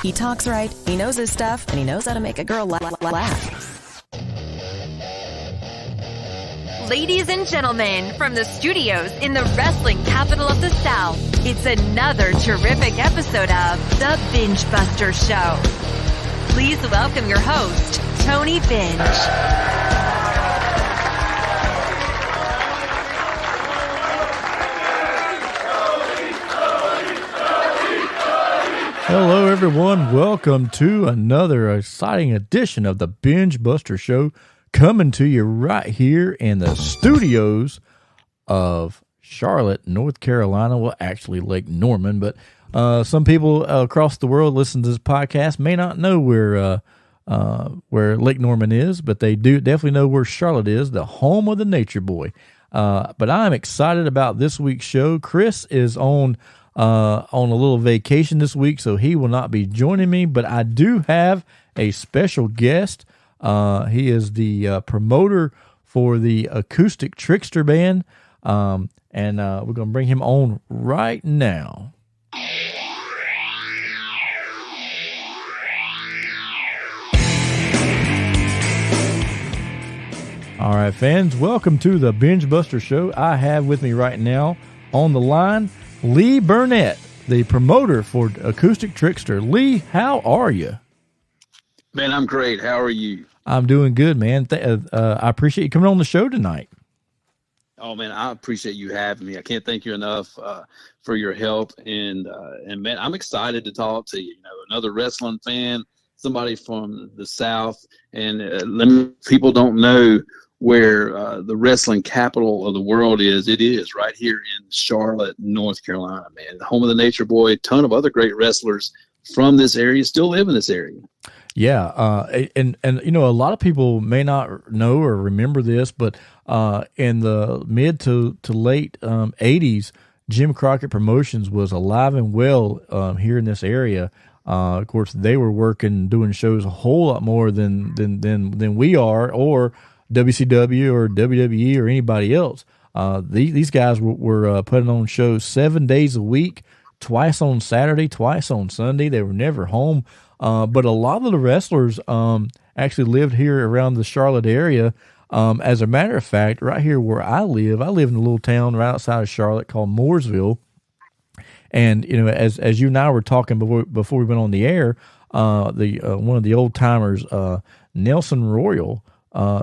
He talks right, he knows his stuff, and he knows how to make a girl laugh. Ladies and gentlemen, from the studios in the wrestling capital of the South, it's another terrific episode of The BENGEBUSTER Show. Please welcome your host, Tony Binge. Hello, everyone. Welcome to another exciting edition of the BENGEBUSTER Show, coming to you right here in the studios of Charlotte, North Carolina. Well, actually Lake Norman, but some people across the world listen to this podcast may not know where Lake Norman is, but they do definitely know where Charlotte is, the home of the Nature Boy. But I'm excited about this week's show. Chris is on a little vacation this week, so he will not be joining me, but I do have a special guest. He is the promoter for the Acoustic Trixter band, and we're going to bring him on right now. All right, fans, welcome to the BENGEBUSTER Show. I have with me right now on the line Lee Burnette, the promoter for Acoustic Trixter. Lee, how are you? Man, I'm great. How are you? I'm doing good, man. I appreciate you coming on the show tonight. Oh, man, I appreciate you having me. I can't thank you enough for your help. And man, I'm excited to talk to you. You know, another wrestling fan, somebody from the South. And people don't know where the wrestling capital of the world is. It is right here in Charlotte, North Carolina, man. The home of the Nature Boy. A ton of other great wrestlers from this area still live in this area. Yeah, and you know, a lot of people may not know or remember this, but in the mid to late 80s, Jim Crockett Promotions was alive and well here in this area. Of course, they were doing shows a whole lot more than we are, or WCW or WWE or anybody else. These guys were putting on shows 7 days a week, twice on Saturday, twice on Sunday. They were never home. But a lot of the wrestlers actually lived here around the Charlotte area. As a matter of fact, right here where I live in a little town right outside of Charlotte called Mooresville. And you know, as you and I were talking before we went on the air, one of the old timers, Nelson Royal,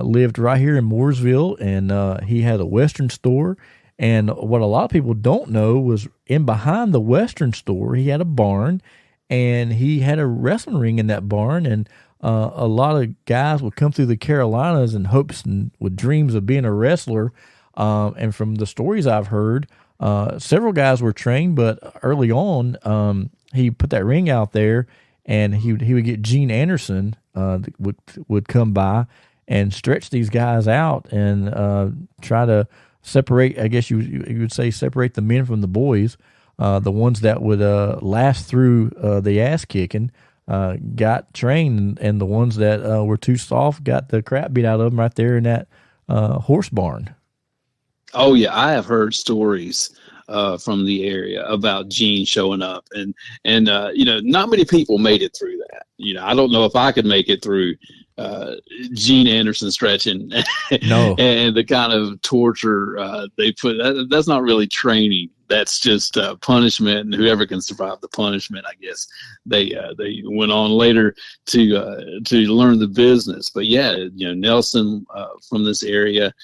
lived right here in Mooresville, and he had a Western store. And what a lot of people don't know was in behind the Western store, he had a barn, and he had a wrestling ring in that barn. And a lot of guys would come through the Carolinas in hopes and with dreams of being a wrestler. And from the stories I've heard, several guys were trained, but early on, he put that ring out there, and he would get Gene Anderson would come by and stretch these guys out and try to separate, I guess you would say, separate the men from the boys. The ones that would last through the ass kicking got trained, and the ones that were too soft got the crap beat out of them right there in that horse barn. Oh, yeah, I have heard stories from the area about Gene showing up, and you know, not many people made it through that. You know, I don't know if I could make it through Gene Anderson stretching. No. And the kind of torture they put. That's not really training. That's just punishment, and whoever can survive the punishment, I guess they went on later to learn the business. But yeah, you know, Nelson from this area.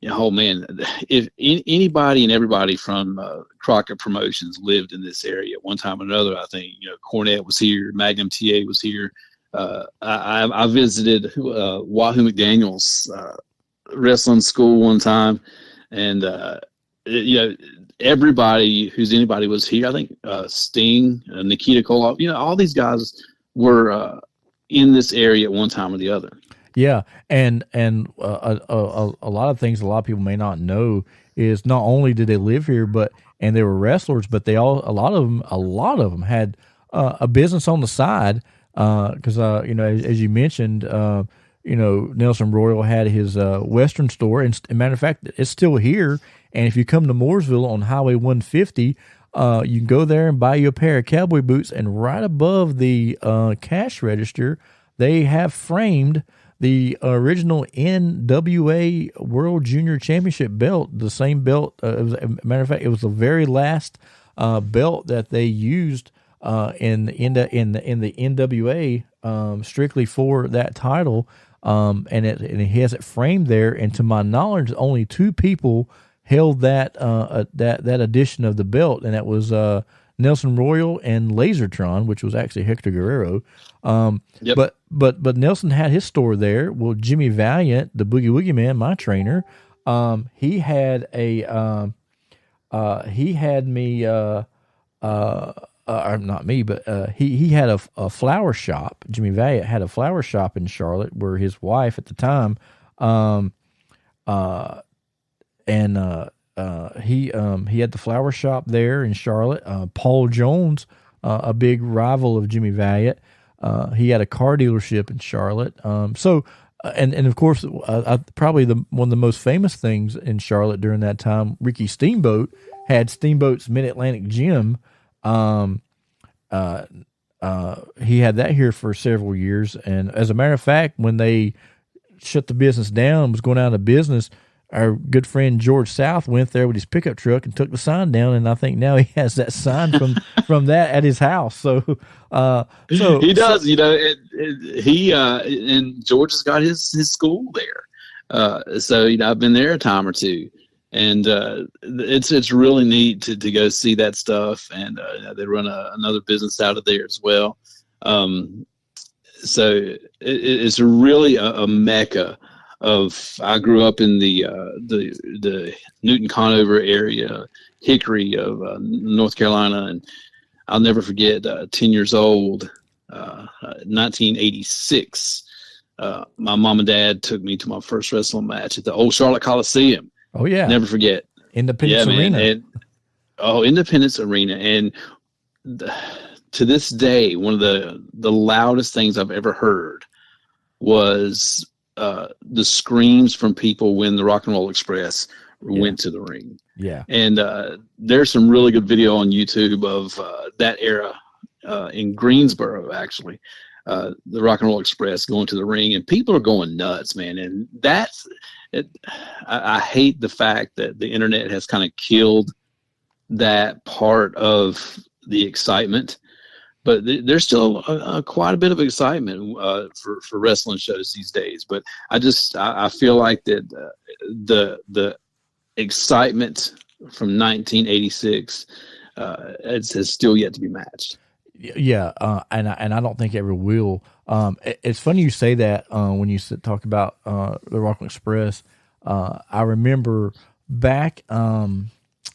You know, oh man, if anybody and everybody from Crockett Promotions lived in this area at one time or another, I think, you know, Cornette was here, Magnum TA was here. I visited Wahoo McDaniel's wrestling school one time, and you know, anybody was here. I think Sting, Nikita Koloff, you know, all these guys were in this area at one time or the other. Yeah, and a lot of things a lot of people may not know is not only did they live here, and they were wrestlers, but a lot of them had a business on the side. Because you know, as you mentioned, you know, Nelson Royal had his Western store, and matter of fact, it's still here. And if you come to Mooresville on Highway 150, You can go there and buy you a pair of cowboy boots, and right above the cash register, they have framed the original NWA World Junior Championship belt, the same belt. Matter of fact, it was the very last belt that they used in the NWA strictly for that title, and it has it framed there. And to my knowledge, only two people held that edition of the belt, and that was Nelson Royal and Lasertron, which was actually Hector Guerrero. Yep. But Nelson had his store there. Well, Jimmy Valiant, the Boogie Woogie Man, my trainer, he had me. Not me, but he had a flower shop. Jimmy Valiant had a flower shop in Charlotte, where his wife at the time, he had the flower shop there in Charlotte. Paul Jones, a big rival of Jimmy Valiant, he had a car dealership in Charlotte. And of course, probably one of the most famous things in Charlotte during that time, Ricky Steamboat had Steamboat's Mid-Atlantic Gym. He had that here for several years, and as a matter of fact, when they shut the business down, was going out of business, our good friend George South went there with his pickup truck and took the sign down, and I think now he has that sign from that at his house. So he does, and George has got his school there. So I've been there a time or two, and it's really neat to go see that stuff, and they run another business out of there as well. So it's really a mecca I grew up in the Newton Conover area, Hickory of North Carolina, and I'll never forget 10 years old, 1986. My mom and dad took me to my first wrestling match at the old Charlotte Coliseum. Oh yeah, never forget. Independence Arena. Independence Arena, and to this day, one of the loudest things I've ever heard was the screams from people when the Rock and Roll Express went to the ring. Yeah. And there's some really good video on YouTube of that era in Greensboro, actually, the Rock and Roll Express going to the ring, and people are going nuts, man. And that's it. I hate the fact that the internet has kind of killed that part of the excitement. But there's still quite a bit of excitement for wrestling shows these days. But I feel like that the excitement from 1986 has still yet to be matched. Yeah, and I don't think it ever will. It's funny you say that when you talk about the Rockland Express. I remember back.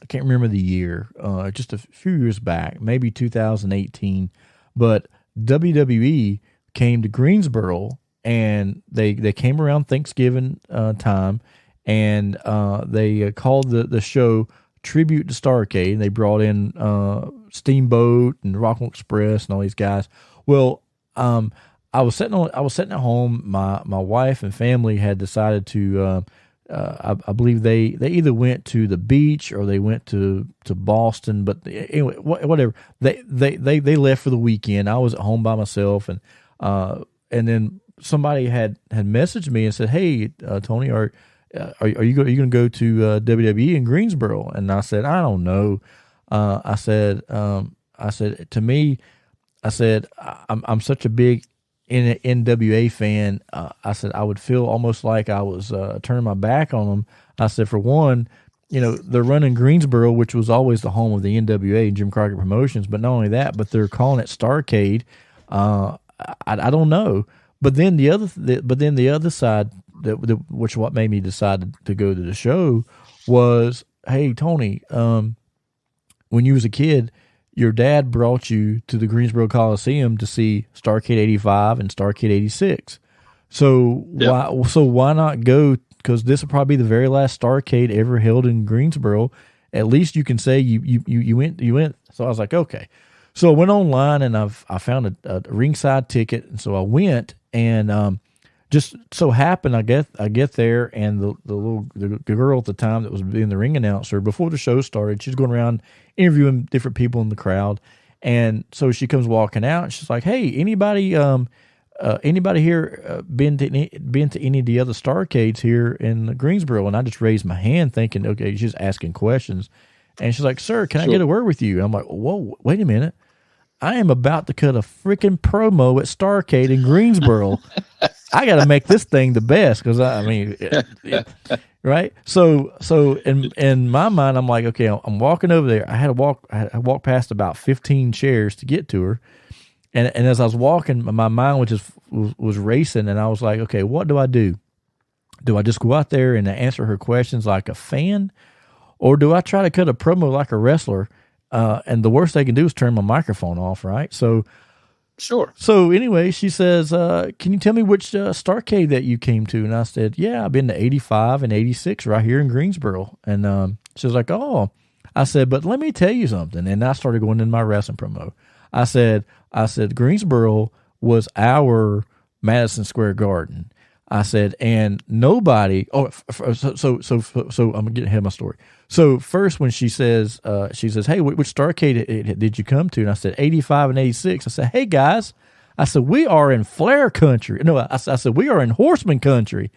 I can't remember the year, just a few years back, maybe 2018, but WWE came to Greensboro, and they came around Thanksgiving time, and they called the show Tribute to Starrcade, and they brought in Steamboat and Rockland Express and all these guys. Well, I was sitting at home. My wife and family had decided to. I believe they either went to the beach or they went to Boston, but anyway, whatever. They left for the weekend. I was at home by myself, and then somebody had messaged me and said, "Hey, Tony, are you going to go to WWE in Greensboro?" And I said, "I don't know." I said to me, I'm such a big NWA fan. I said I would feel almost like I was turning my back on them. I said, for one, they're running Greensboro, which was always the home of the NWA and Jim Crockett Promotions. But not only that, but they're calling it Starrcade. I don't know. But then the other side, which what made me decide to go to the show, was, hey Tony, when you was a kid, your dad brought you to the Greensboro Coliseum to see Starrcade 85 and Starrcade 86. So why not go? Because this will probably be the very last Starrcade ever held in Greensboro. At least you can say you went. So I was like, okay. So I went online and I found a ringside ticket, and so I went, and just so happened I get there, and the girl at the time that was being the ring announcer before the show started, she's going around interviewing different people in the crowd, and so she comes walking out, and she's like, "Hey, anybody here been to any of the other Starcades here in Greensboro?" And I just raised my hand, thinking, okay, she's asking questions, and she's like, "Sir, can I get a word with you?" I'm like, "Whoa, wait a minute." I am about to cut a freaking promo at Starcade in Greensboro. I got to make this thing the best because right. So in my mind, I'm like, okay, I'm walking over there. I walk past about 15 chairs to get to her, and as I was walking, my mind was racing, and I was like, okay, what do I do? Do I just go out there and answer her questions like a fan, or do I try to cut a promo like a wrestler? And the worst they can do is turn my microphone off, right? So, sure. So anyway, she says, "Can you tell me which Starcade that you came to?" And I said, "Yeah, I've been to 85 and 86 right here in Greensboro." And she was like, "Oh," I said, "But let me tell you something." And I started going in my wrestling promo. I said, Greensboro was our Madison Square Garden. I said, and nobody. Oh, so I'm getting ahead of my story. So first, when she says, "Hey, which Starcade did you come to?" And I said, 85 and 86. I said, "Hey guys," I said, "we are in Flair country." No, I said, "We are in Horseman country."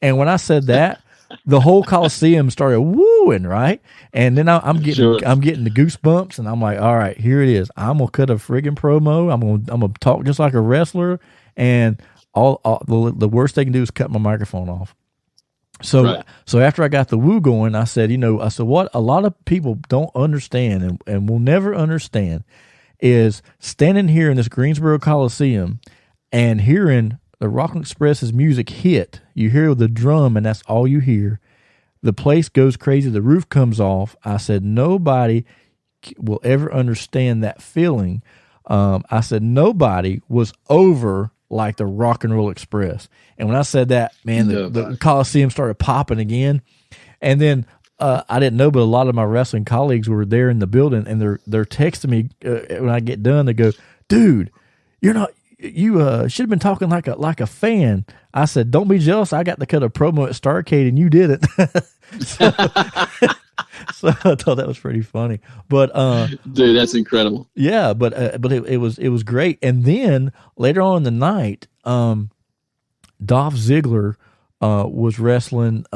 And when I said that, the whole Coliseum started wooing, right? And then I'm getting the goosebumps, and I'm like, all right, here it is. I'm gonna cut a friggin' promo. I'm gonna talk just like a wrestler, and all the worst they can do is cut my microphone off. So after I got the woo going, I said, what a lot of people don't understand and will never understand is standing here in this Greensboro Coliseum and hearing the Rockland Express's music hit. You hear the drum, and that's all you hear. The place goes crazy. The roof comes off. I said, nobody will ever understand that feeling. I said, nobody was over like the Rock and Roll Express. And when I said that, man, the Coliseum started popping again. And then I didn't know, but a lot of my wrestling colleagues were there in the building, and they're texting me when I get done. They go, "Dude, you should have been talking like a fan." I said, "Don't be jealous. I got to cut a promo at Starcade, and you didn't." So I thought that was pretty funny. But dude, that's incredible. Yeah, but it was great. And then later on in the night, Dolph Ziggler was wrestling.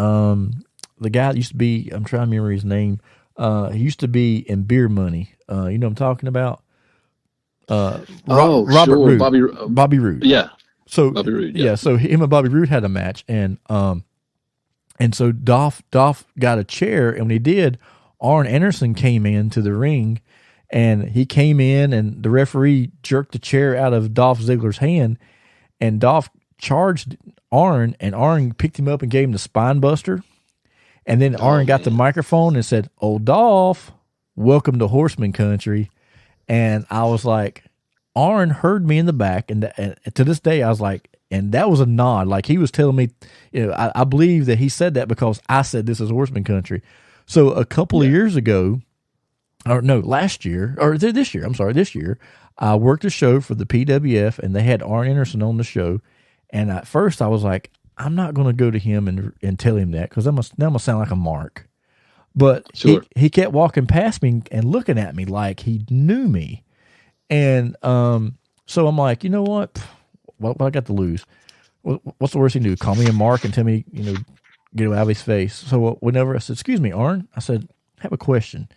The guy that used to be, I'm trying to remember his name. He used to be in Beer Money. You know what I'm talking about? Robert sure. Roode. Bobby Roode. Yeah. So Bobby Roode. Yeah. So him and Bobby Roode had a match, and so Dolph got a chair, and when he did, Arn Anderson came into the ring, and he came in, and the referee jerked the chair out of Dolph Ziggler's hand, and Dolph charged Arn, and Arn picked him up and gave him the spine buster. And then Arn got the microphone and said, "Oh, Dolph, welcome to Horseman country." And I was like, Arn heard me in the back, and to this day, I was like, and that was a nod. Like he was telling me, I believe that he said that because I said this is Horseman country. So a couple of years ago, this year, I worked a show for the PWF, and they had Arn Anderson on the show. And at first I was like, I'm not going to go to him and tell him that because I'm going to sound like a mark. But sure. he kept walking past me and looking at me like he knew me. And so I'm like, you know what I got to lose? What's the worst he can do? Call me a mark and tell me, get out of his face. So whenever I said, "Excuse me, Arn," I said, "I have a question."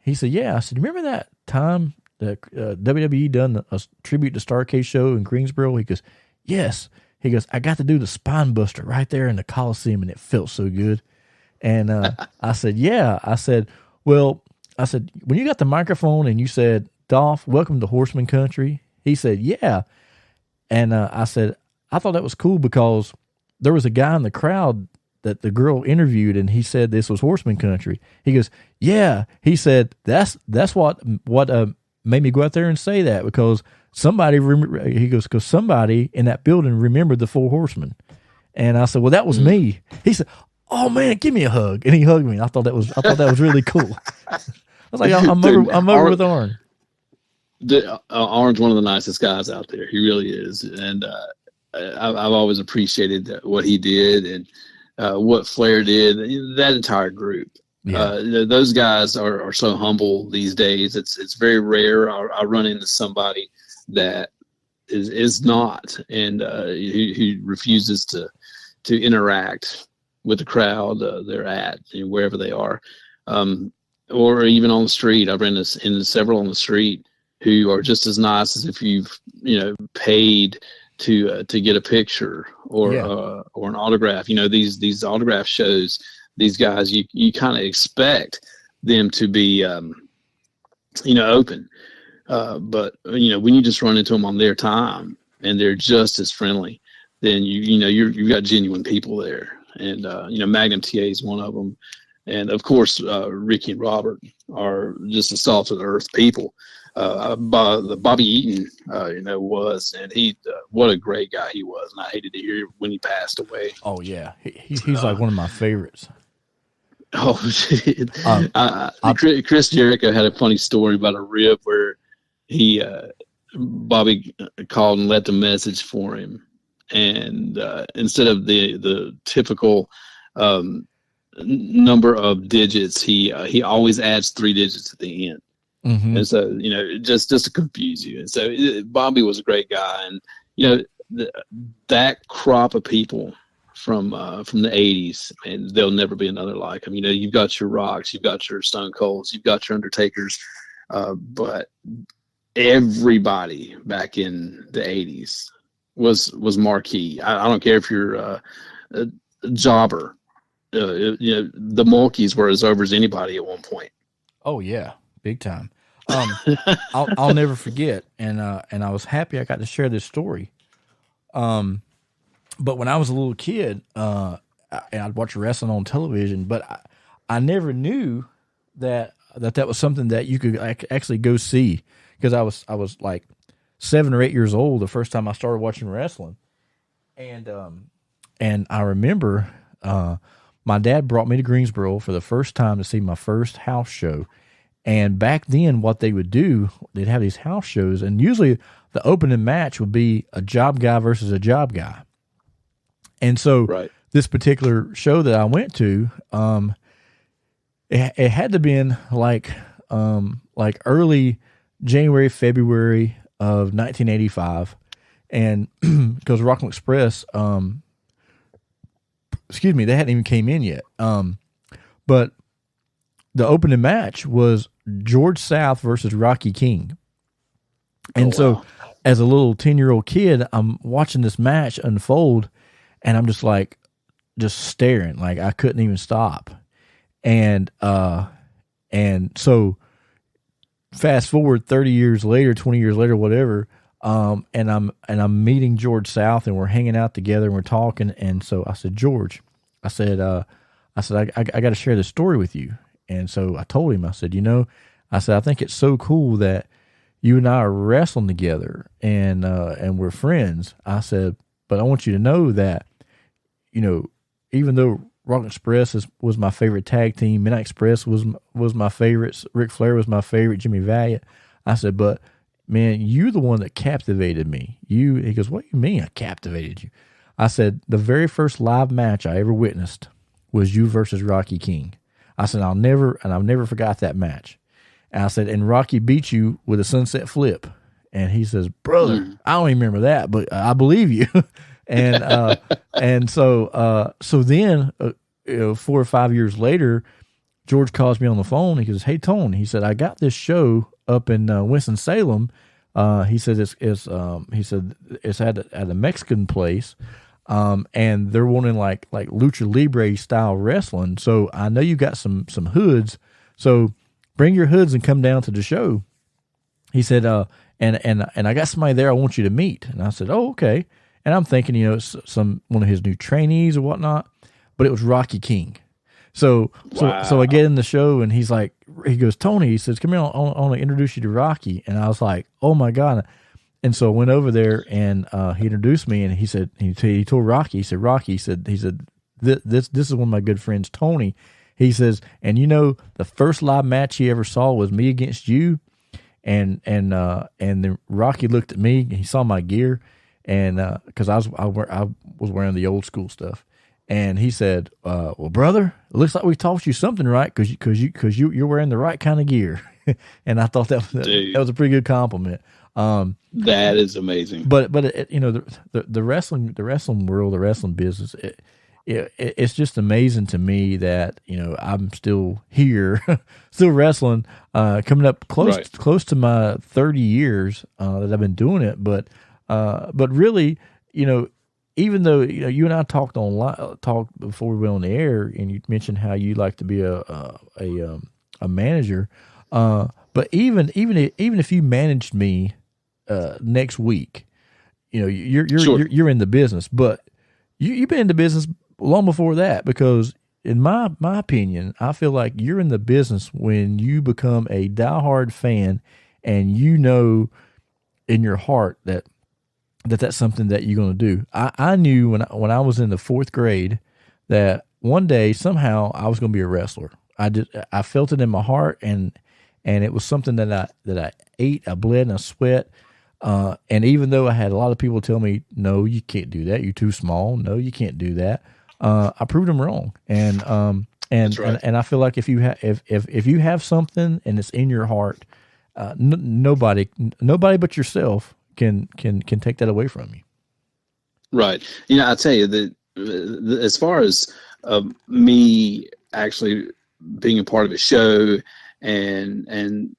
He said, "Yeah." I said, "Remember that time that WWE done a tribute to Starcade show in Greensboro?" He goes, "Yes." He goes, "I got to do the spine buster right there in the Coliseum, and it felt so good." And I said, "Yeah." I said, "Well," "when you got the microphone and you said, 'Dolph, welcome to Horseman country,'" he said, "Yeah." And I said, "I thought that was cool because there was a guy in the crowd that the girl interviewed, and he said this was Horseman country." He goes, "Yeah." He said, that's what made me go out there and say that because somebody in that building remembered the Four Horsemen." And I said, "Well, that was me." He said, "Oh man, give me a hug." And he hugged me. I thought that was really cool. I was like, I'm over with Arn. Arn's one of the nicest guys out there. He really is. And I've always appreciated what he did and what Flair did. That entire group. Yeah. Those guys are so humble these days. It's very rare. I run into somebody that is not, and who refuses to interact with the crowd they're at, wherever they are, or even on the street. I've run into several on the street who are just as nice as if you've paid to get a picture or an autograph. These autograph shows, these guys, you kind of expect them to be open, but when you just run into them on their time and they're just as friendly, then you've got genuine people there. And Magnum TA is one of them, and of course Ricky and Robert are just the salt of the earth people. Bobby Eaton, was, and what a great guy he was, and I hated to hear when he passed away. Oh yeah, he's like one of my favorites. Oh, Chris Jericho had a funny story about a rib where Bobby called and left a message for him, and instead of the typical number of digits, he always adds 3 digits at the end. Mm-hmm. And so, just to confuse you. And so Bobby was a great guy. And, that crop of people from the 80s, and there'll never be another like them. You've got your Rocks, you've got your Stone Colds, you've got your Undertakers, but everybody back in the 80s was marquee. I don't care if you're a jobber. The Mulkeys were as over as anybody at one point. Oh yeah, big time. I'll never forget, and I was happy I got to share this story. But when I was a little kid, and I'd watch wrestling on television, but I never knew that was something that you could actually go see, because I was like 7 or 8 years old the first time I started watching wrestling, and I remember my dad brought me to Greensboro for the first time to see my first house show. And back then, what they would do, they'd have these house shows, and usually the opening match would be a job guy versus a job guy. And so This particular show that I went to, it had to been like early January, February of 1985. And because Rockland Express, they hadn't even came in yet. But the opening match was George South versus Rocky King. And so as a little 10-year-old kid, I'm watching this match unfold, and I'm just staring, like I couldn't even stop. And so fast forward 30 years later, 20 years later, whatever, and I'm meeting George South, and we're hanging out together and we're talking. And so I said, George, I said, I got to share this story with you. And so I told him, I said, I think it's so cool that you and I are wrestling together, and we're friends. I said, but I want you to know that, even though Rock Express was my favorite tag team, Midnight Express was my favorite, Ric Flair was my favorite, Jimmy Valiant. I said, but man, you're the one that captivated me. He goes, what do you mean I captivated you? I said, the very first live match I ever witnessed was you versus Rocky King. I said, I've never forgot that match. And I said, and Rocky beat you with a sunset flip. And he says, brother, I don't even remember that, but I believe you. And so then 4 or 5 years later, George calls me on the phone. He goes, hey, Tone, he said, I got this show up in Winston-Salem. He said it's at a Mexican place. And they're wanting like lucha libre style wrestling. So I know you got some hoods. So bring your hoods and come down to the show. He said, and I got somebody there I want you to meet. And I said, oh, okay. And I'm thinking, it's one of his new trainees or whatnot, but it was Rocky King. So I get in the show, and he goes, Tony, he says, come here, I want to introduce you to Rocky. And I was like, oh my God. And so I went over there, and he introduced me, and he said, he told Rocky, he said, Rocky, he said, this is one of my good friends, Tony. He says, and the first live match he ever saw was me against you. And then Rocky looked at me, and he saw my gear, and because I was wearing the old school stuff, and he said, "Well, brother, it looks like we taught you something right because you're wearing the right kind of gear," and I thought that was a pretty good compliment. That is amazing. But the wrestling world, the wrestling business, it's just amazing to me that I'm still here, still wrestling, coming up close to my 30 years that I've been doing it. But really, even though you and I talked before we went on the air, and you mentioned how you like to be a manager, but even if you managed me next week, you're in the business, but you've been in the business long before that, because in my opinion, I feel like you're in the business when you become a diehard fan, and in your heart that's something that you're going to do. I knew when I was in the fourth grade that one day somehow I was going to be a wrestler. I felt it in my heart, and it was something that I ate, I bled, and I sweat. And even though I had a lot of people tell me, "No, you can't do that. You're too small. No, you can't do that," I proved them wrong. And That's right. and I feel like if you have something and it's in your heart, nobody but yourself can take that away from you. Right. I tell you that as far as me actually being a part of a show and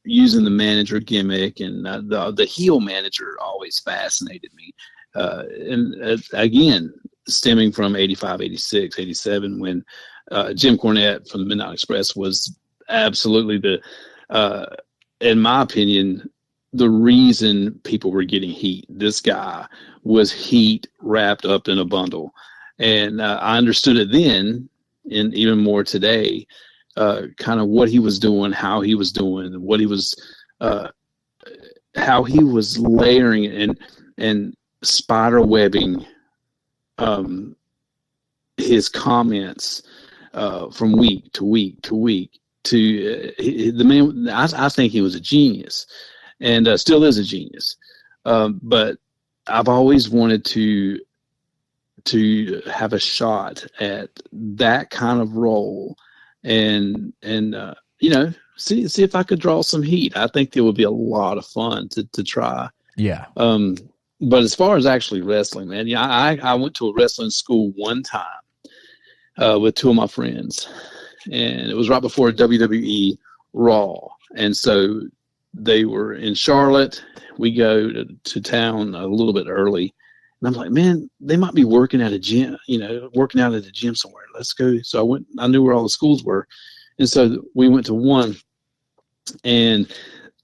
using the manager gimmick, and the heel manager always fascinated me. And again, stemming from 85, 86, 87, when Jim Cornette from the Midnight Express was absolutely in my opinion, the reason people were getting heat. This guy was heat wrapped up in a bundle. And I understood it then, and even more today, kind of what he was doing, how he was doing, what he was, how he was layering and spider webbing his comments from week to week to week. The man, I think he was a genius, and still is a genius. But I've always wanted to have a shot at that kind of role, and see if I could draw some heat. I think it would be a lot of fun to try. Yeah. But as far as actually wrestling, man, I went to a wrestling school one time with two of my friends, and it was right before WWE Raw. And so they were in Charlotte. We go to town a little bit early, and I'm like, man, they might be working at a gym, working out at a gym somewhere. Let's go. So I knew where all the schools were. And so we went to one, and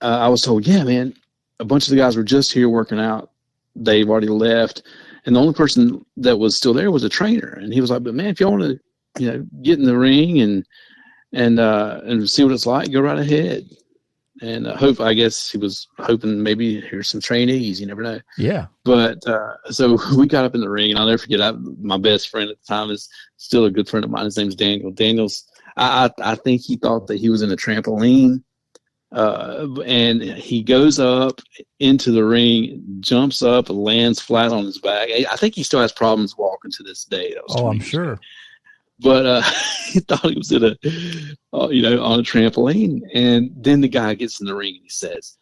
I was told, yeah, man, a bunch of the guys were just here working out. They've already left. And the only person that was still there was a trainer. And he was like, but man, if y'all want to, get in the ring and see what it's like, go right ahead. And I guess he was hoping maybe here's some trainees. You never know. Yeah. But so we got up in the ring, and I'll never forget, my best friend at the time is still a good friend of mine. His name's Daniel. I think he thought that he was in a trampoline. And he goes up into the ring, jumps up, and lands flat on his back. I think he still has problems walking to this day. I'm sure. But he thought he was in on a trampoline. And then the guy gets in the ring and he says,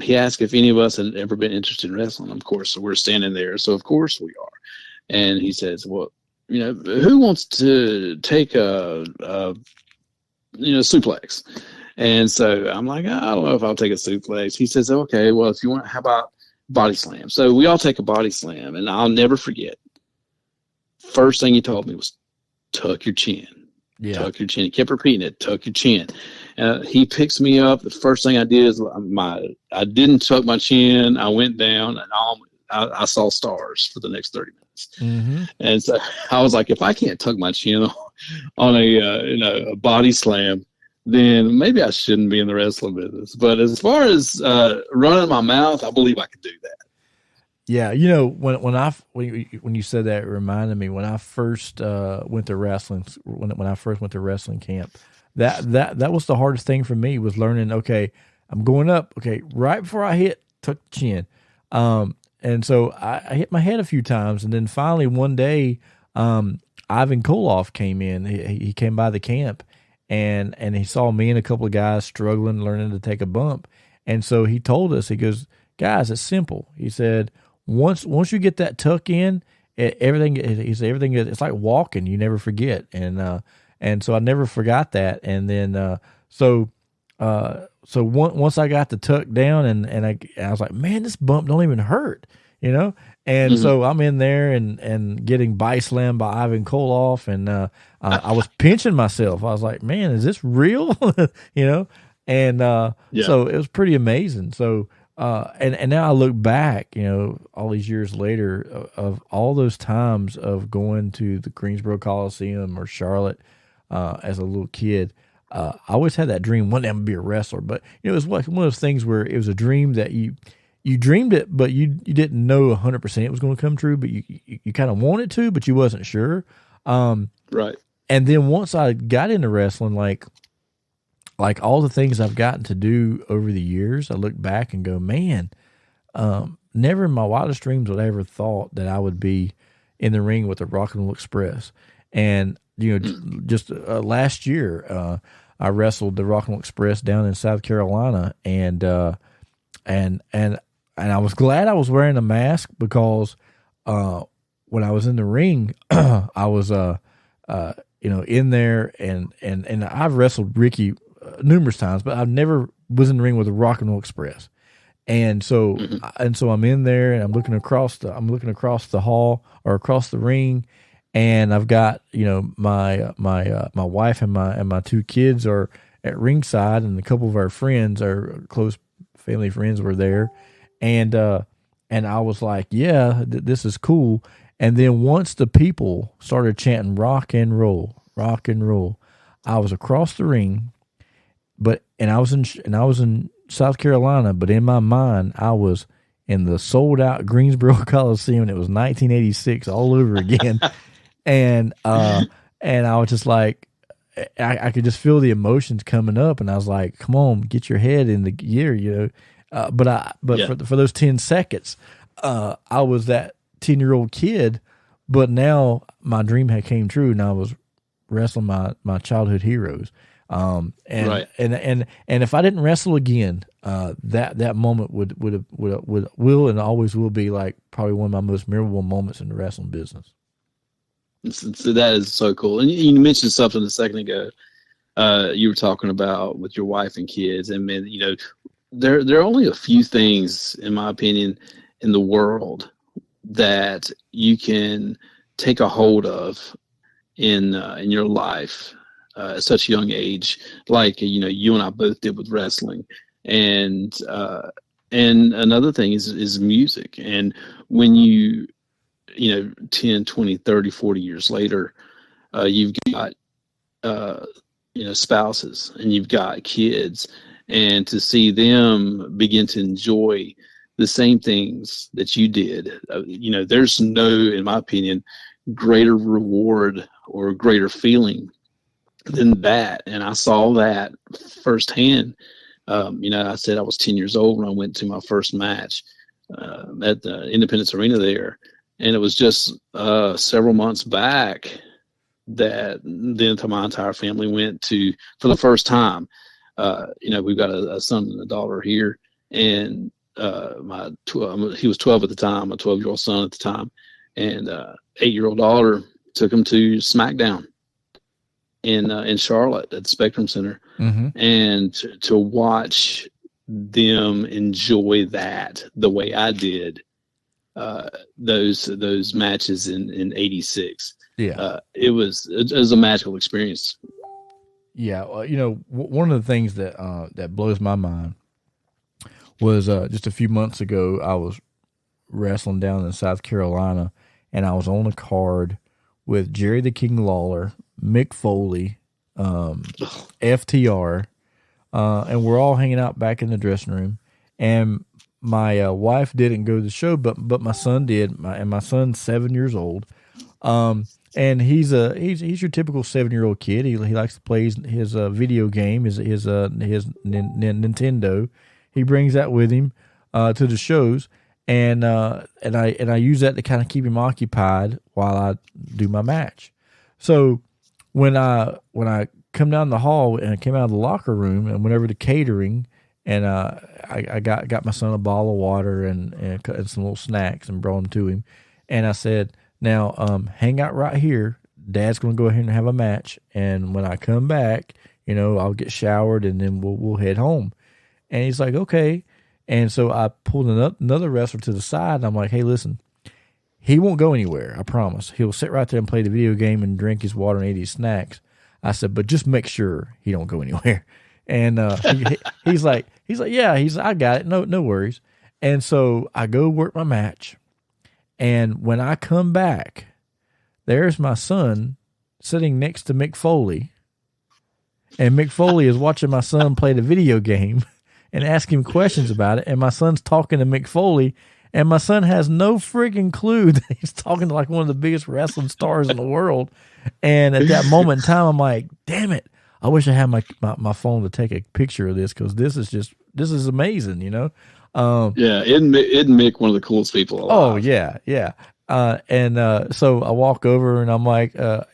he asked if any of us had ever been interested in wrestling. Of course, so we're standing there. So of course we are. And he says, well, who wants to take a suplex? And so I'm like, I don't know if I'll take a suplex. He says, okay, well, if you want, how about body slam? So we all take a body slam, and I'll never forget. First thing he told me was, tuck your chin. Yeah. Tuck your chin. He kept repeating it, tuck your chin. He picks me up. The first thing I did is I didn't tuck my chin. I went down, and I saw stars for the next 30 minutes. Mm-hmm. And so I was like, if I can't tuck my chin on a body slam, then maybe I shouldn't be in the wrestling business. But as far as running my mouth, I believe I could do that. Yeah, when you said that, it reminded me when I first went to wrestling. When I first went to wrestling camp, that was the hardest thing for me, was learning. Okay, I'm going up. Okay, right before I hit, tuck the chin. And so I hit my head a few times, and then finally one day, Ivan Koloff came in. He came by the camp, and he saw me and a couple of guys struggling, learning to take a bump. And so he told us, he goes, guys, it's simple. He said, once you get that tuck in, everything. He said everything. It's like walking. You never forget. And so I never forgot that. And then so once I got the tuck down, and I was like, man, this bump don't even hurt, you know. And so I'm in there and getting bite slammed by Ivan Koloff, and I was pinching myself. I was like, man, is this real? You know. And so it was pretty amazing. So and now I look back, you know, all these years later, of all those times of going to the Greensboro Coliseum or Charlotte as a little kid. I always had that dream one day I'm gonna be a wrestler, but you know, it was one of those things where it was a dream that you dreamed it, but you didn't know 100% it was going to come true, but you kind of wanted to, but you wasn't sure. Right. And then once I got into wrestling, like all the things I've gotten to do over the years, I look back and go, man, never in my wildest dreams would I ever thought that I would be in the ring with the Rock and Roll Express. And you know, just last year, I wrestled the Rock and Roll Express down in South Carolina, and I was glad I was wearing a mask, because when I was in the ring, I was in there, and I've wrestled Ricky numerous times, but I've never was in the ring with the Rock and Roll Express. And so I'm in there, and I'm looking across the hall, or across the ring. And I've got, you know, my wife and my two kids are at ringside, and a couple of our friends, our close family friends, were there, and I was like, yeah, this is cool. And then once the people started chanting rock and roll, I was across the ring, and I was in South Carolina, but in my mind I was in the sold out Greensboro Coliseum, and it was 1986 all over again. And I was just like, I could just feel the emotions coming up, and I was like, come on, get your head in the gear, you know. For those 10 seconds, I was that 10-year-old kid, but now my dream had came true, and I was wrestling my childhood heroes. And if I didn't wrestle again, that moment will and always will be like probably one of my most memorable moments in the wrestling business. So that is so cool. And you mentioned something a second ago. You were talking about with your wife and kids, and man, you know, there are only a few things, in my opinion, in the world that you can take a hold of in your life at such a young age, like, you know, you and I both did with wrestling, and another thing is music. And when you know, 10, 20, 30, 40 years later, you've got, you know, spouses, and you've got kids, and to see them begin to enjoy the same things that you did, you know, there's no, in my opinion, greater reward or greater feeling than that. And I saw that firsthand. You know, I said I was 10 years old when I went to my first match at the Independence Arena there. And it was just several months back that my entire family went to, for the first time. You know, we've got a son and a daughter here, and he was 12 at the time, a 12-year-old son at the time, and 8-year-old daughter took him to SmackDown in Charlotte at the Spectrum Center, and to watch them enjoy that the way I did. Those matches in '86. It was a magical experience. Yeah, well, you know, one of the things that blows my mind was just a few months ago, I was wrestling down in South Carolina, and I was on a card with Jerry the King Lawler, Mick Foley, FTR, and we're all hanging out back in the dressing room, and my wife didn't go to the show, but my son did, and my son's 7 years old. And he's your typical 7-year-old kid. He likes to play his video game, his Nintendo. He brings that with him to the shows, and I use that to kind of keep him occupied while I do my match. So when I come down the hall and I came out of the locker room and went over to catering, and I got my son a bottle of water and some little snacks and brought them to him, and I said, now, hang out right here. Dad's going to go ahead and have a match. And when I come back, I'll get showered and then we'll head home. And he's like, okay. And so I pulled another wrestler to the side. And I'm like, hey, listen, he won't go anywhere. I promise. He'll sit right there and play the video game and drink his water and eat his snacks. I said, but just make sure he don't go anywhere. And he's like, yeah, I got it. No worries. And so I go work my match. And when I come back, there's my son sitting next to Mick Foley. And Mick Foley is watching my son play the video game and asking him questions about it. And my son's talking to Mick Foley. And my son has no freaking clue that he's talking to like one of the biggest wrestling stars in the world. And at that moment in time, I'm like, damn it. I wish I had my phone to take a picture of this, because this is amazing, Yeah, isn't Mick one of the coolest people alive? Oh yeah. So I walk over and I'm like, I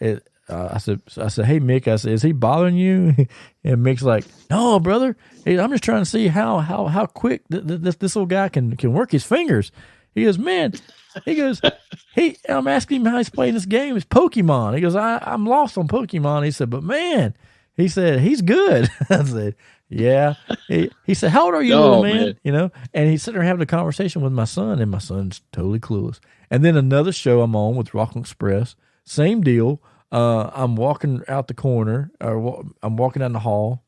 said, hey Mick, I said, is he bothering you? And Mick's like, no, brother, hey, I'm just trying to see how quick this little guy can work his fingers. He goes, man. He goes, I'm asking him how he's playing this game. It's Pokemon. He goes, I'm lost on Pokemon. He said, but man, he said, he's good. I said, yeah. He said, how old are you, little man? And he's sitting there having a conversation with my son, and my son's totally clueless. And then another show I'm on with Rockland Express, same deal. I'm walking out the corner, or I'm walking down the hall,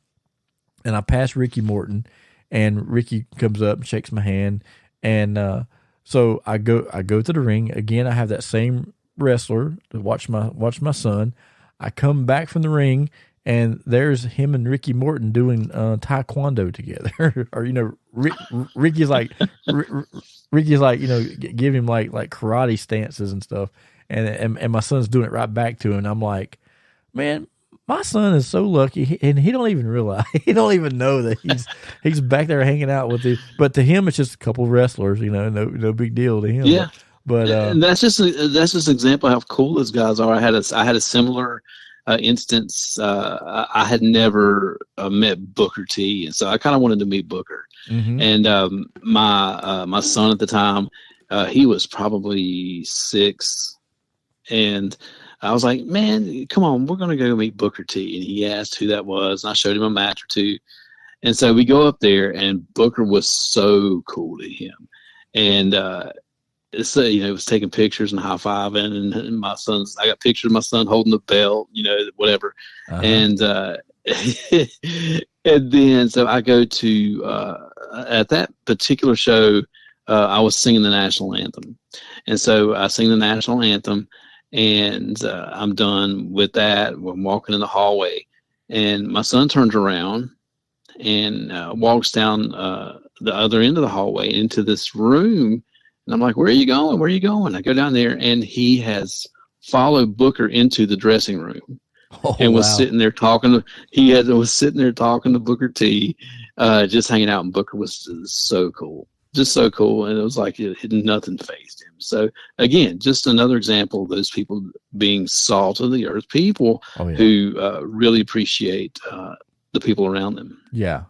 and I pass Ricky Morton, and Ricky comes up and shakes my hand. And so I go to the ring. Again, I have that same wrestler to watch my son. I come back from the ring, and there's him and Ricky Morton doing taekwondo together. Or Ricky's like giving him like karate stances and stuff, and my son's doing it right back to him. And I'm like, man, my son is so lucky, and he don't even realize, he don't even know that he's back there hanging out with him. But to him, it's just a couple of wrestlers, no big deal to him. Yeah, but and that's just an example of how cool those guys are. I had a similar instance. I had never met Booker T, and so I kind of wanted to meet Booker. Mm-hmm. And my son at the time, he was probably 6, and I was like, man, come on, we're going to go meet Booker T. And he asked who that was, and I showed him a match or two. And so we go up there, and Booker was so cool to him. And so, was taking pictures and high-fiving, and I got pictures of my son holding the belt, whatever. Uh-huh. And and then so I go to, at that particular show, I was singing the national anthem. And so I sing the national anthem, and I'm done with that. I'm walking in the hallway, and my son turns around and walks down the other end of the hallway into this room. And I'm like, where are you going? Where are you going? I go down there, and he has followed Booker into the dressing room and was sitting there talking. Was sitting there talking to Booker T, just hanging out. And Booker was so cool, just so cool. And it was like nothing fazed him. So again, just another example of those people being salt of the earth people who really appreciate the people around them. Yeah,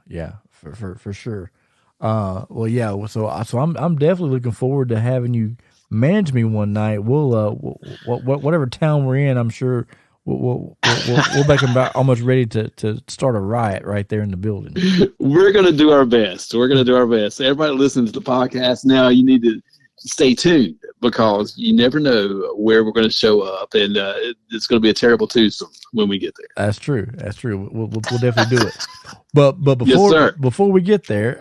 for sure. So I'm definitely looking forward to having you manage me one night. We'll whatever town we're in, I'm sure we'll make them about almost ready to start a riot right there in the building. We're gonna do our best. Everybody listening to the podcast now, you need to stay tuned, because you never know where we're going to show up, and it's going to be a terrible twosome when we get there. That's true. We'll definitely do it. But before we get there,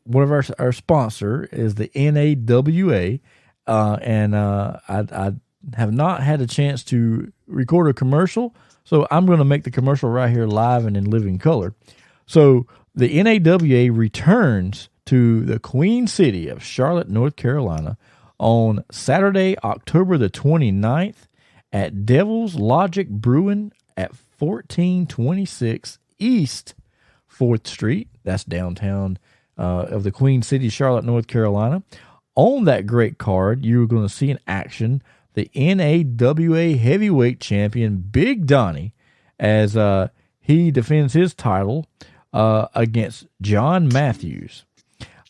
one of our sponsor is the NAWA, and I have not had a chance to record a commercial, so I'm going to make the commercial right here live and in living color. So the NAWA returns to the Queen City of Charlotte, North Carolina on Saturday, October the 29th at Devil's Logic Brewing at 1426 East 4th Street. That's downtown of the Queen City, Charlotte, North Carolina. On that great card, you're going to see in action the NAWA heavyweight champion, Big Donnie, as he defends his title against John Matthews.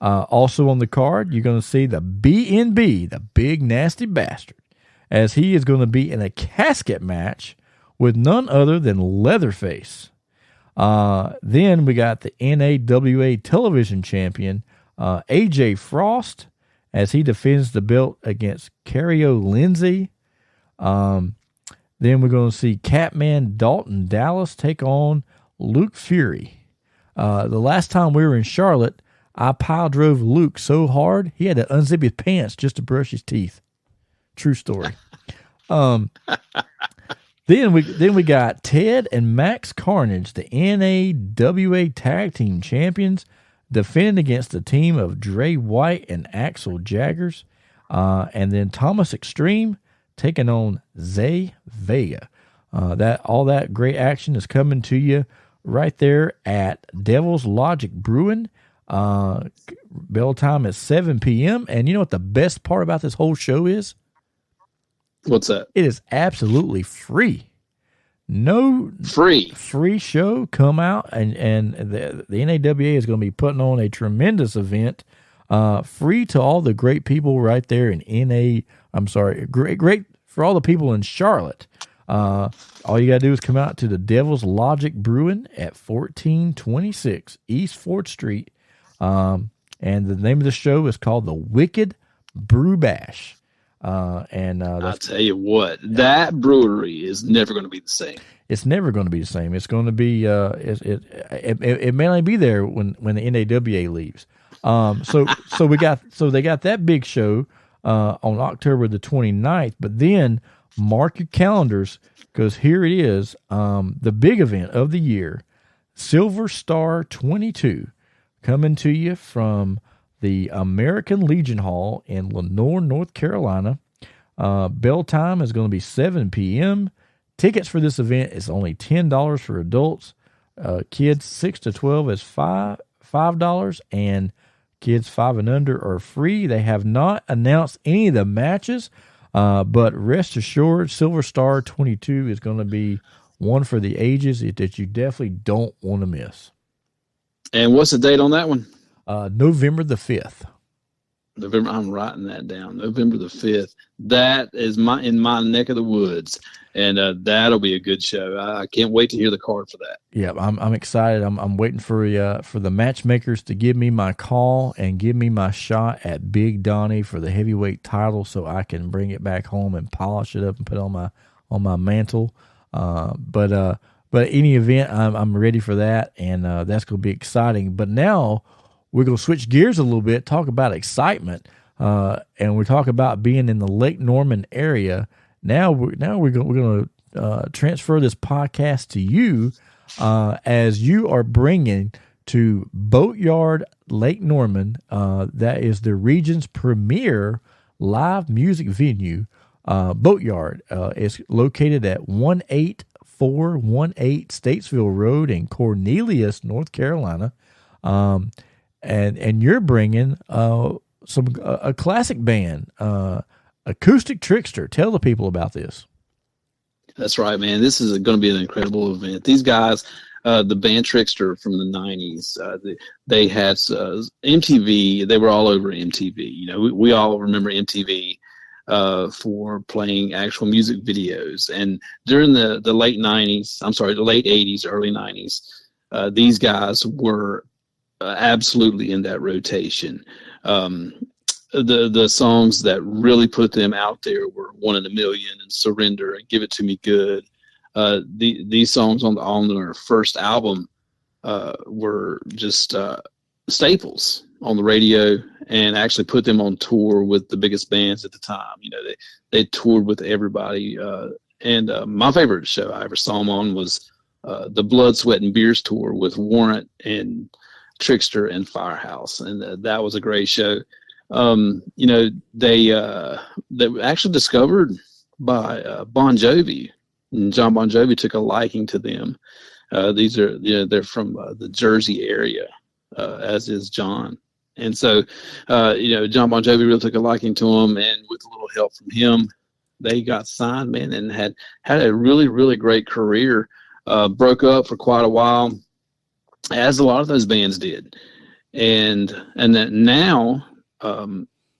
Also on the card, you're going to see the BNB, the Big Nasty Bastard, as he is going to be in a casket match with none other than Leatherface. Then we got the NAWA television champion, AJ Frost, as he defends the belt against Cario Lindsay. Then we're going to see Catman Dalton Dallas take on Luke Fury. The last time we were in Charlotte, I pile drove Luke so hard he had to unzip his pants just to brush his teeth. True story. Then we got Ted and Max Carnage, the NAWA Tag Team Champions, defending against the team of Dre White and Axel Jaggers. And then Thomas Extreme taking on Zay Vega. All that great action is coming to you right there at Devil's Logic Brewing. Bell time is 7 p.m. And you know what the best part about this whole show is? What's that? It is absolutely free. No free show. Come out and the NAWA is going to be putting on a tremendous event, free to all the great people right there in great for all the people in Charlotte. All you got to do is come out to the Devil's Logic Brewing at 1426 East 4th Street. And the name of the show is called the Wicked Brew Bash. I'll tell you what, that brewery is never going to be the same. It's never going to be the same. It's going to be, it may only be there when the NAWA leaves. So they got that big show, on October the 29th, but then mark your calendars, because here it is, the big event of the year, Silver Star 22, coming to you from the American Legion Hall in Lenoir, North Carolina. Bell time is going to be 7 p.m. Tickets for this event is only $10 for adults. Kids 6 to 12 is $5, and kids 5 and under are free. They have not announced any of the matches, but rest assured, Silver Star 22 is going to be one for the ages that you definitely don't want to miss. And what's the date on that one? November the 5th. November. I'm writing that down. November the 5th. That is in my neck of the woods, and that'll be a good show. I can't wait to hear the card for that. Yeah, I'm excited. I'm waiting for the matchmakers to give me my call and give me my shot at Big Donnie for the heavyweight title, so I can bring it back home and polish it up and put it on my mantle. But any event, I'm ready for that, and that's going to be exciting. But now we're going to switch gears a little bit, talk about excitement, and we talk about being in the Lake Norman area. Now we're going to transfer this podcast to you, as you are bringing to Boatyard Lake Norman. That is the region's premier live music venue. Boatyard is located at 18418 Statesville Road in Cornelius, North Carolina. And you're bringing a classic band, Acoustic Trixter. Tell the people about this. That's right, man. This is going to be an incredible event. These guys, the band Trixter from the 90s, they had MTV. They were all over MTV. You know, we all remember MTV for playing actual music videos. And during the late 80s, early 90s, these guys were absolutely in that rotation. The songs that really put them out there were "One in a Million" and "Surrender" and "Give It to Me Good." These songs on their first album were just staples on the radio, and actually put them on tour with the biggest bands at the time. You know, they toured with everybody. And my favorite show I ever saw them on was the Blood, Sweat, and Beers tour with Warrant and Trixter and Firehouse, and that was a great show. You know, they actually discovered by Bon Jovi. And John Bon Jovi took a liking to them. These are, they're from the Jersey area, as is John. And so, John Bon Jovi really took a liking to him, and with a little help from him, they got signed, man, and had a really, really great career. Broke up for quite a while, as a lot of those bands did. And that now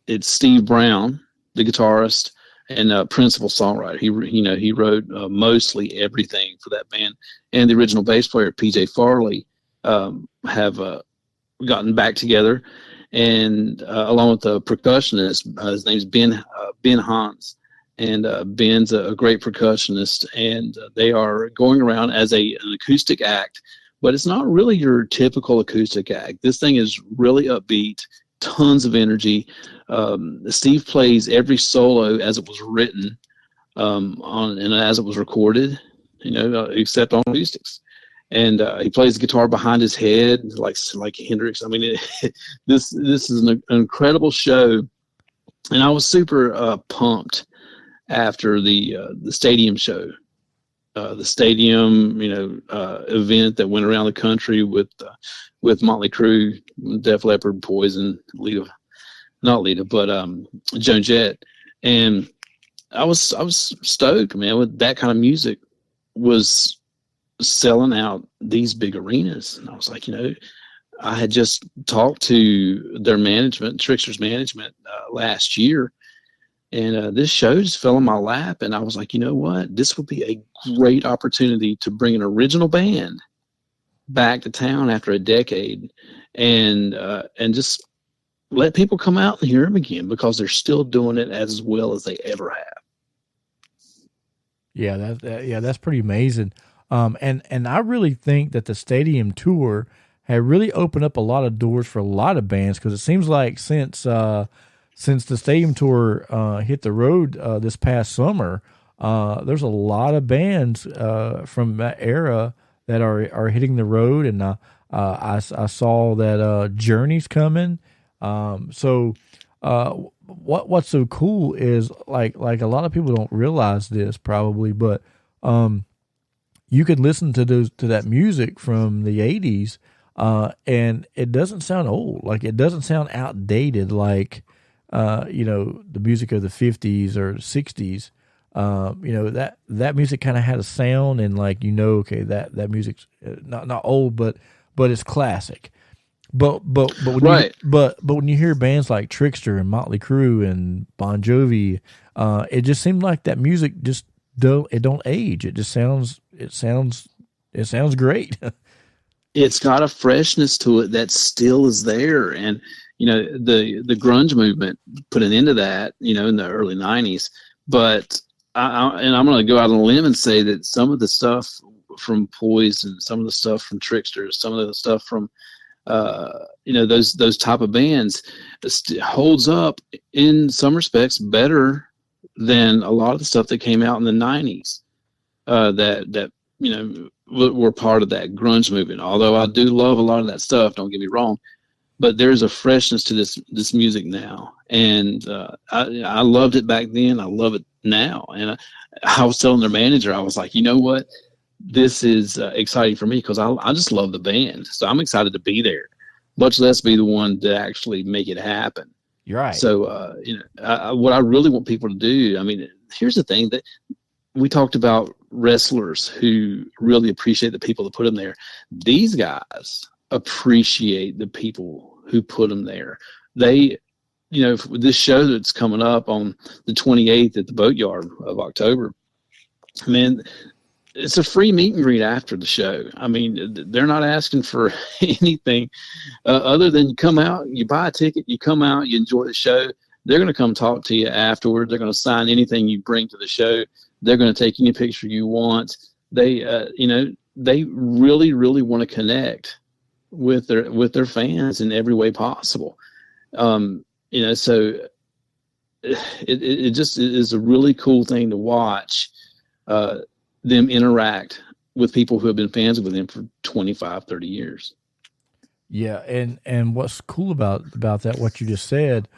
it's Steve Brown, the guitarist and principal songwriter. He wrote mostly everything for that band, and the original bass player PJ Farley have gotten back together, and along with the percussionist, his name's Ben Hans, and Ben's a great percussionist, and they are going around as an acoustic act. But it's not really your typical acoustic act. This thing is really upbeat, tons of energy. Steve plays every solo as it was written, and as it was recorded, except on acoustics. And he plays the guitar behind his head, like Hendrix. I mean, this is an incredible show, and I was super pumped after the stadium show. The stadium, event that went around the country with Motley Crue, Def Leppard, Poison, Joan Jett, and I was stoked, man. With that kind of music, was selling out these big arenas, and I was like, I had just talked to their management, Trixter's management, last year. And this show just fell in my lap, and I was like, you know what? This would be a great opportunity to bring an original band back to town after a decade, and just let people come out and hear them again, because they're still doing it as well as they ever have. Yeah, that's pretty amazing. And I really think that the stadium tour had really opened up a lot of doors for a lot of bands, because it seems like since the stadium tour hit the road this past summer, there's a lot of bands from that era that are hitting the road, and I saw that Journey's coming. So what's so cool is like a lot of people don't realize this probably, but you could listen to that music from the 80s, and it doesn't sound old. Like, it doesn't sound outdated like the music of the 50s or 60s. That music kind of had a sound, and okay, that music's not old, but it's classic. But when right. but when you hear bands like Trixter and Motley Crue and Bon Jovi, it just seemed like that music just don't age. It just sounds great. It's got a freshness to it that still is there, and the grunge movement put an end to that, in the early 90s. But I'm going to go out on a limb and say that some of the stuff from Poison, some of the stuff from Trixter, some of the stuff from those type of bands holds up in some respects better than a lot of the stuff that came out in the 90s that were part of that grunge movement. Although I do love a lot of that stuff, don't get me wrong, but there's a freshness to this music now, and I loved it back then. I love it now, and I was telling their manager, I was like, you know what? This is exciting for me, because I just love the band. So I'm excited to be there, much less be the one to actually make it happen. You're right. So, what I really want people to do, I mean, here's the thing, that we talked about wrestlers who really appreciate the people that put them there. These guys appreciate the people who put them there. They, this show that's coming up on the 28th at the Boatyard of October, man, it's a free meet and greet after the show. I mean, they're not asking for anything other than you come out, you buy a ticket, you come out, you enjoy the show. They're going to come talk to you afterward. They're going to sign anything you bring to the show. They're going to take any picture you want. They, they really, really want to connect with their fans in every way possible. So it just is a really cool thing to watch them interact with people who have been fans with them for 25, 30 years. Yeah. And what's cool about that, what you just said,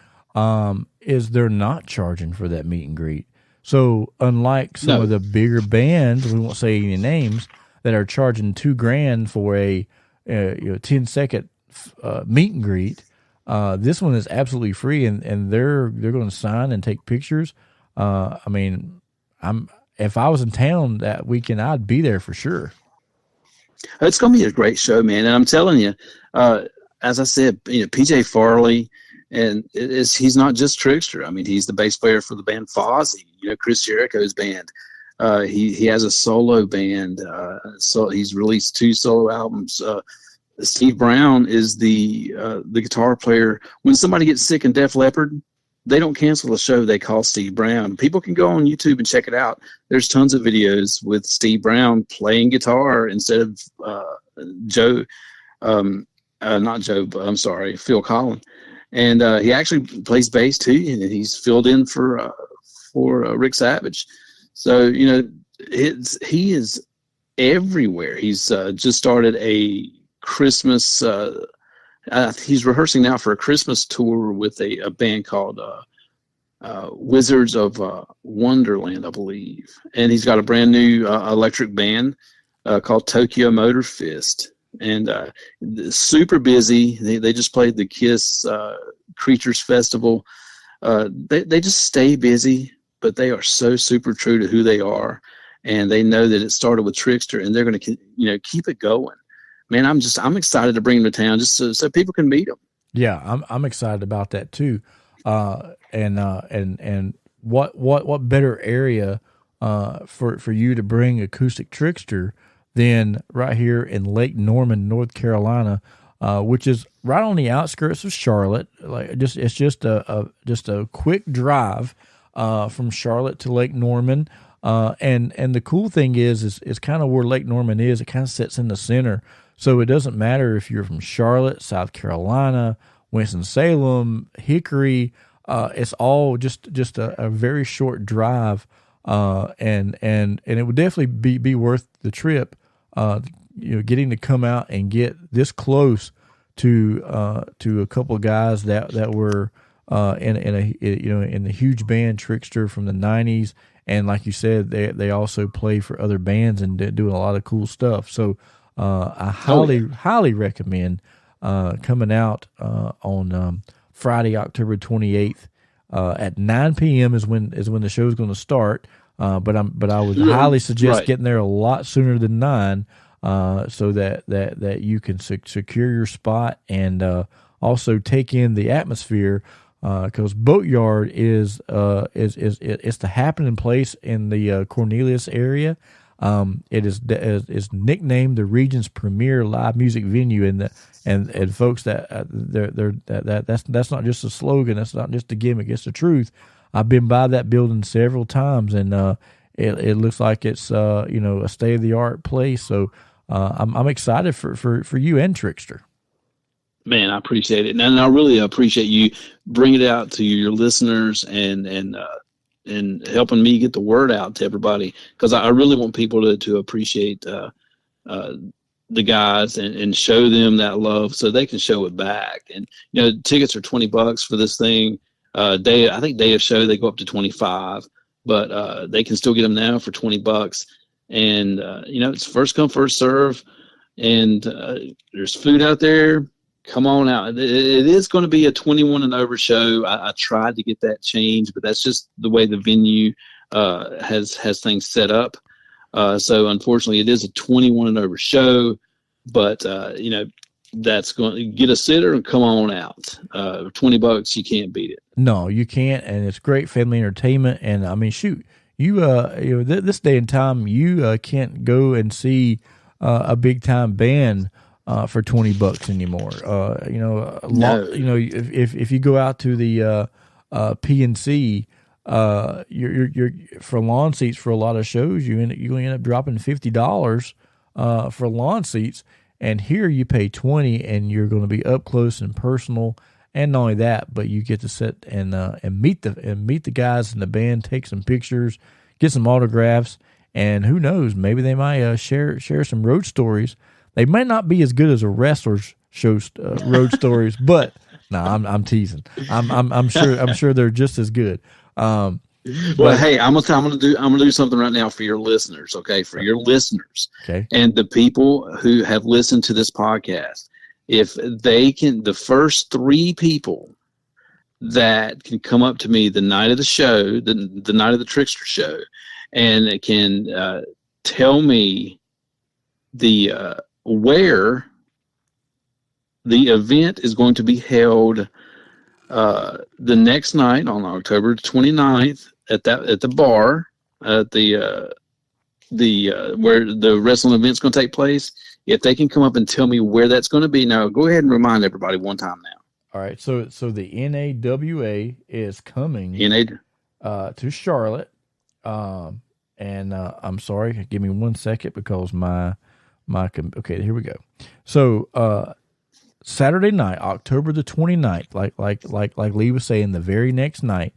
is they're not charging for that meet and greet. So unlike some of the bigger bands, we won't say any names, that are charging $2,000 for a 10-second meet and greet, this one is absolutely free, and they're going to sign and take pictures. I mean, if I was in town that weekend, I'd be there for sure. It's going to be a great show, man. And I'm telling you, as I said, PJ Farley, and he's not just Trixter. I mean, he's the bass player for the band Fozzy, Chris Jericho's band. He has a solo band. So he's released 2 solo albums. Steve Brown is the guitar player. When somebody gets sick in Def Leppard, they don't cancel the show. They call Steve Brown. People can go on YouTube and check it out. There's tons of videos with Steve Brown playing guitar instead of Joe, not Joe, but I'm sorry, Phil Collin. And he actually plays bass too, and he's filled in for Rick Savage. So he is everywhere. He's just started a Christmas. He's rehearsing now for a Christmas tour with a band called Wizards of Wonderland, I believe. And he's got a brand new electric band called Tokyo Motor Fist. And super busy. They just played the Kiss Creatures Festival. They just stay busy, but they are so super true to who they are. And they know that it started with Trixter, and they're going to keep it going. Man, I'm excited to bring them to town just so people can meet them. Yeah, I'm excited about that too. And what better area for you to bring Acoustic Trixter than right here in Lake Norman, North Carolina, which is right on the outskirts of Charlotte. It's just a quick drive from Charlotte to Lake Norman. And the cool thing is kind of where Lake Norman is. It kind of sits in the center. So it doesn't matter if you're from Charlotte, South Carolina, Winston-Salem, Hickory. It's all just a very short drive, and it would definitely be worth the trip. Getting to come out and get this close to a couple of guys that were in the huge band Trixter from the '90s, and like you said, they also play for other bands and doing a lot of cool stuff. So. I highly recommend coming out on Friday, October 28th at 9 p.m. is when the show is going to start. But I would highly suggest getting there a lot sooner than 9, so that you can secure your spot and also take in the atmosphere. Because Boatyard is it's the happening place in the Cornelius area. It is nicknamed the region's premier live music venue, and folks, that's not just a slogan, that's not just a gimmick, it's the truth. I've been by that building several times, and it looks like it's a state of the art place. So I'm excited for you and Trixter. Man, I appreciate it, and I really appreciate you bringing it out to your listeners and helping me get the word out to everybody, because I really want people to appreciate the guys and show them that love so they can show it back. And tickets are $20 for this thing. I think day of show they go up to $25, but they can still get them now for $20. And it's first come first serve, and there's food out there. Come on out. It is going to be a 21 and over show. I tried to get that changed, but that's just the way the venue has things set up. So unfortunately, it is a 21 and over show, but that's going to get a sitter and come on out. $20, you can't beat it. No, you can't, and it's great family entertainment. And I mean, shoot, this day and time, you can't go and see a big time band for $20 anymore. If you go out to the PNC, you're for lawn seats for a lot of shows, you end up dropping $50 for lawn seats, and here you pay $20, and you're going to be up close and personal. And not only that, but you get to sit and meet the guys in the band, take some pictures, get some autographs, and who knows, maybe they might share some road stories. They might not be as good as a wrestler's show road stories, but no, I'm teasing. I'm sure they're just as good. Well, hey, I'm gonna do something right now for your listeners, okay? For your listeners, Okay. and the people who have listened to this podcast, if they can, the first 3 people that can come up to me the night of the show, the night of the Trixter show, and it can tell me the where the event is going to be held the next night on October 29th at the bar at the where the wrestling event's going to take place. If they can come up and tell me where that's going to be, now go ahead and remind everybody one time now. All right. So the NAWA is coming to Charlotte. And I'm sorry, give me 1 second because okay, here we go. So Saturday night, October the 29th, like Lee was saying, the very next night,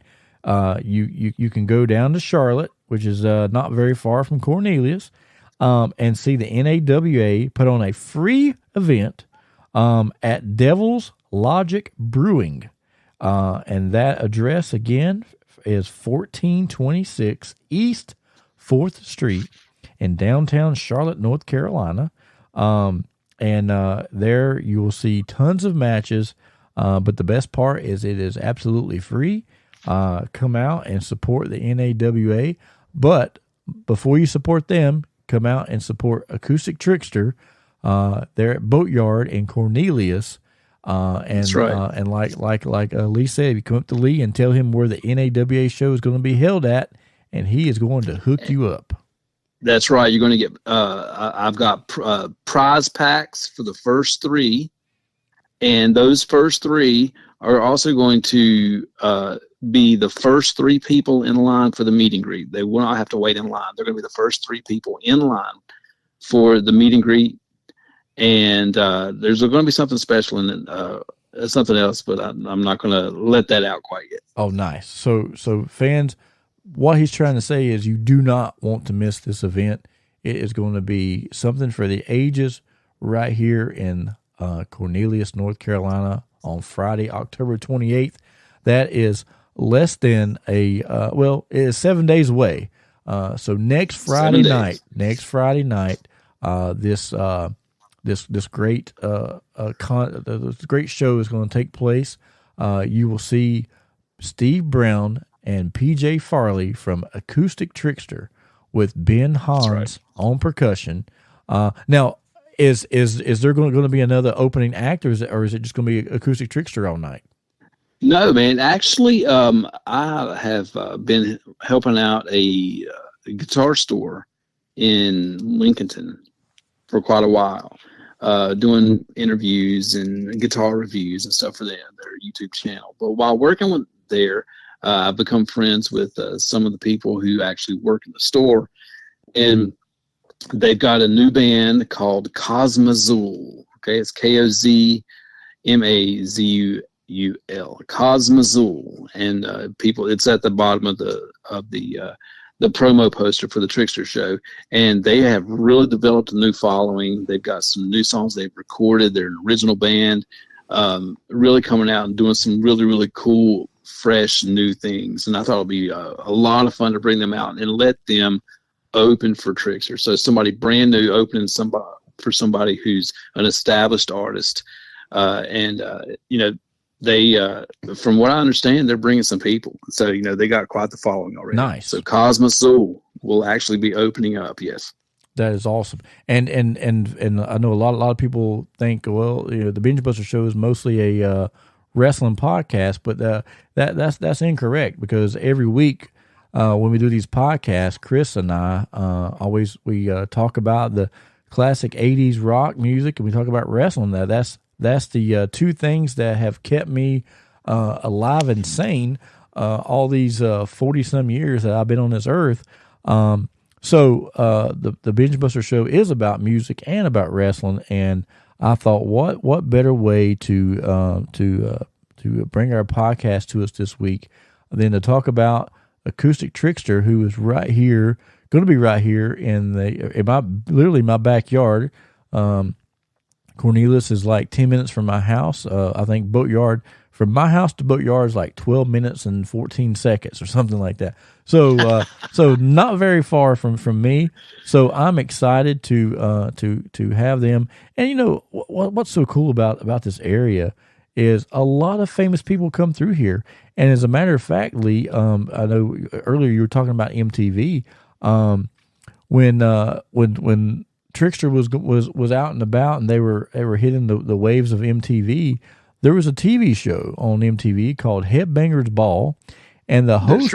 you can go down to Charlotte, which is not very far from Cornelius, and see the NAWA put on a free event at Devil's Logic Brewing. And that address again is 1426 East 4th Street in downtown Charlotte, North Carolina. And there you will see tons of matches. But the best part is it is absolutely free. Come out and support the NAWA. But before you support them, come out and support Acoustic Trixter. They're at Boatyard in Cornelius. That's right. And like Lee said, if you come up to Lee and tell him where the NAWA show is going to be held at, and he is going to hook you up. That's right. You're going to get. I've got prize packs for the first 3, and those first 3 are also going to be the first 3 people in line for the meet and greet. They will not have to wait in line. They're going to be the first 3 people in line for the meet and greet. And there's going to be something special in it, something else, but I'm not going to let that out quite yet. Oh, nice. So fans, what he's trying to say is you do not want to miss this event. It is going to be something for the ages right here in Cornelius, North Carolina on Friday, October 28th. That is less than it is 7 days away. So next Friday night, this great great show is going to take place. You will see Steve Brown and PJ Farley from Acoustic Trixter with Ben Hans on percussion. Now, is there going to be another opening act, or is it just going to be Acoustic Trixter all night? No, man. Actually, I have been helping out a guitar store in Lincolnton for quite a while, doing interviews and guitar reviews and stuff for their YouTube channel. But while working there, I've become friends with some of the people who actually work in the store, and they've got a new band called Cosmazul. Okay, it's Kozmazul, Cosmazul, and people. It's at the bottom of the promo poster for the Trixter show, and they have really developed a new following. They've got some new songs they've recorded. They're an original band, really coming out and doing some really, really cool, fresh, new things. And I thought it'd be a lot of fun to bring them out and let them open for Trixter. So somebody brand new opening for somebody who's an established artist, they, from what I understand, they're bringing some people. So, they got quite the following already. Nice. So Cosmazul will actually be opening up. Yes. That is awesome. And I know a lot of people think, well, the Binge Buster Show is mostly a wrestling podcast, but that's incorrect, because every week when we do these podcasts, Chris and I we talk about the classic 80s rock music, and we talk about wrestling. That's the 2 things that have kept me alive and sane all these 40-some years that I've been on this earth. So the Binge Buster Show is about music and about wrestling, and I thought, what better way to bring our podcast to us this week than to talk about Acoustic Trixter, who is right here, going to be right here in my backyard. Cornelius is like 10 minutes from my house. I think Boatyard from my house to Boatyard is like 12 minutes and 14 seconds or something like that. So so not very far from me. So I'm excited to have them. And you know what's so cool about this area is a lot of famous people come through here. And as a matter of fact, Lee, I know earlier you were talking about MTV. When Trixter was out and about and they were hitting the waves of MTV, there was a TV show on MTV called Headbangers Ball, and the host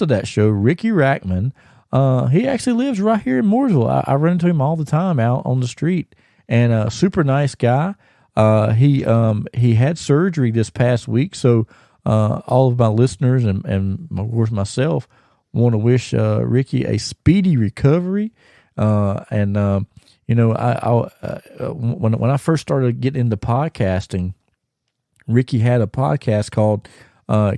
of that show, Ricky Rackman, he actually lives right here in Mooresville. I run into him all the time out on the street, and a super nice guy. He had surgery this past week, so all of my listeners and of course myself want to wish Ricky a speedy recovery. And you know, when I first started getting into podcasting, Ricky had a podcast called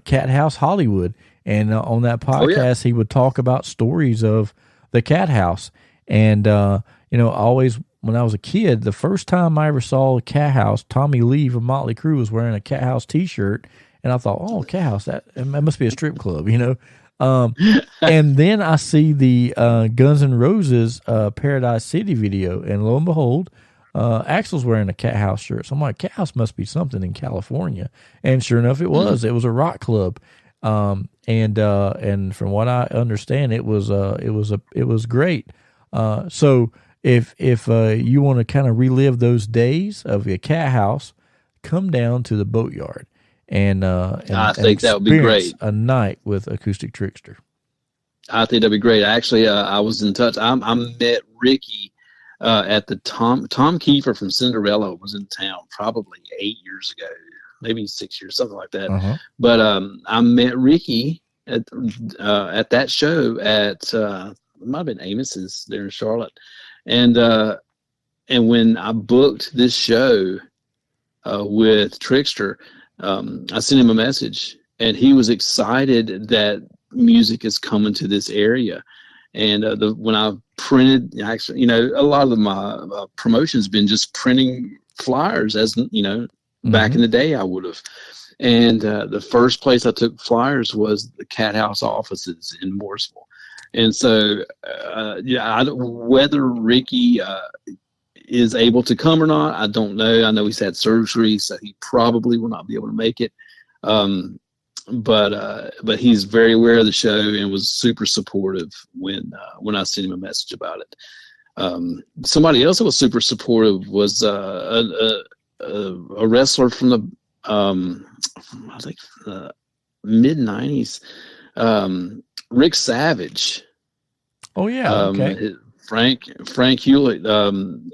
Cat House Hollywood, and on that podcast he would talk about stories of the Cat House. And you know, always when I was a kid, the first time I ever saw a Cat House, Tommy Lee from Motley Crue was wearing a Cat House T-shirt, and I thought, oh, Cat House, that must be a strip club, you know. And then I see the Guns N' Roses Paradise City video, and lo and behold, Axl's wearing a Cat House shirt. So I'm like, Cat House must be something in California, and sure enough, it was. It was a rock club, and from what I understand, it was great. So if you want to kind of relive those days of a Cat House, come down to the Boatyard. And I think that would be great. A night with Acoustic Trixter. I think that'd be great. Actually, I was in touch. I met Ricky at the Tom Kiefer from Cinderella was in town probably 8 years ago, maybe 6 years, something like that. Uh-huh. But I met Ricky at that show at it might have been Amos's there in Charlotte, and when I booked this show with Trixter. I sent him a message, and he was excited that music is coming to this area. And when I printed, actually, you know, a lot of my promotion's been just printing flyers, as you know, back in the day I would have. And the first place I took flyers was the Cat House offices in Mooresville. And so, whether Ricky is able to come or not, I don't know. I know he's had surgery, so he probably will not be able to make it. But he's very aware of the show and was super supportive when I sent him a message about it. Somebody else that was super supportive was a wrestler from the I think mid '90s, Rick Savage. Oh yeah, okay. Frank Hewlett,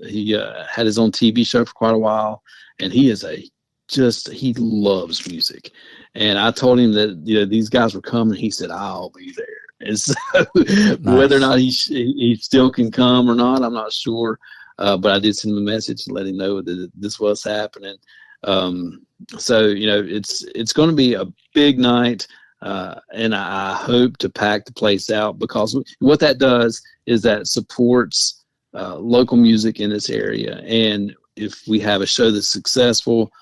he had his own TV show for quite a while, and he loves music. And I told him that, you know, these guys were coming. He said, I'll be there. And so nice. Whether or not he still can come or not, I'm not sure. But I did send him a message and let him know that this was happening. So, you know, it's going to be a big night. And I hope to pack the place out, because what that does is that supports local music in this area. And if we have a show that's successful,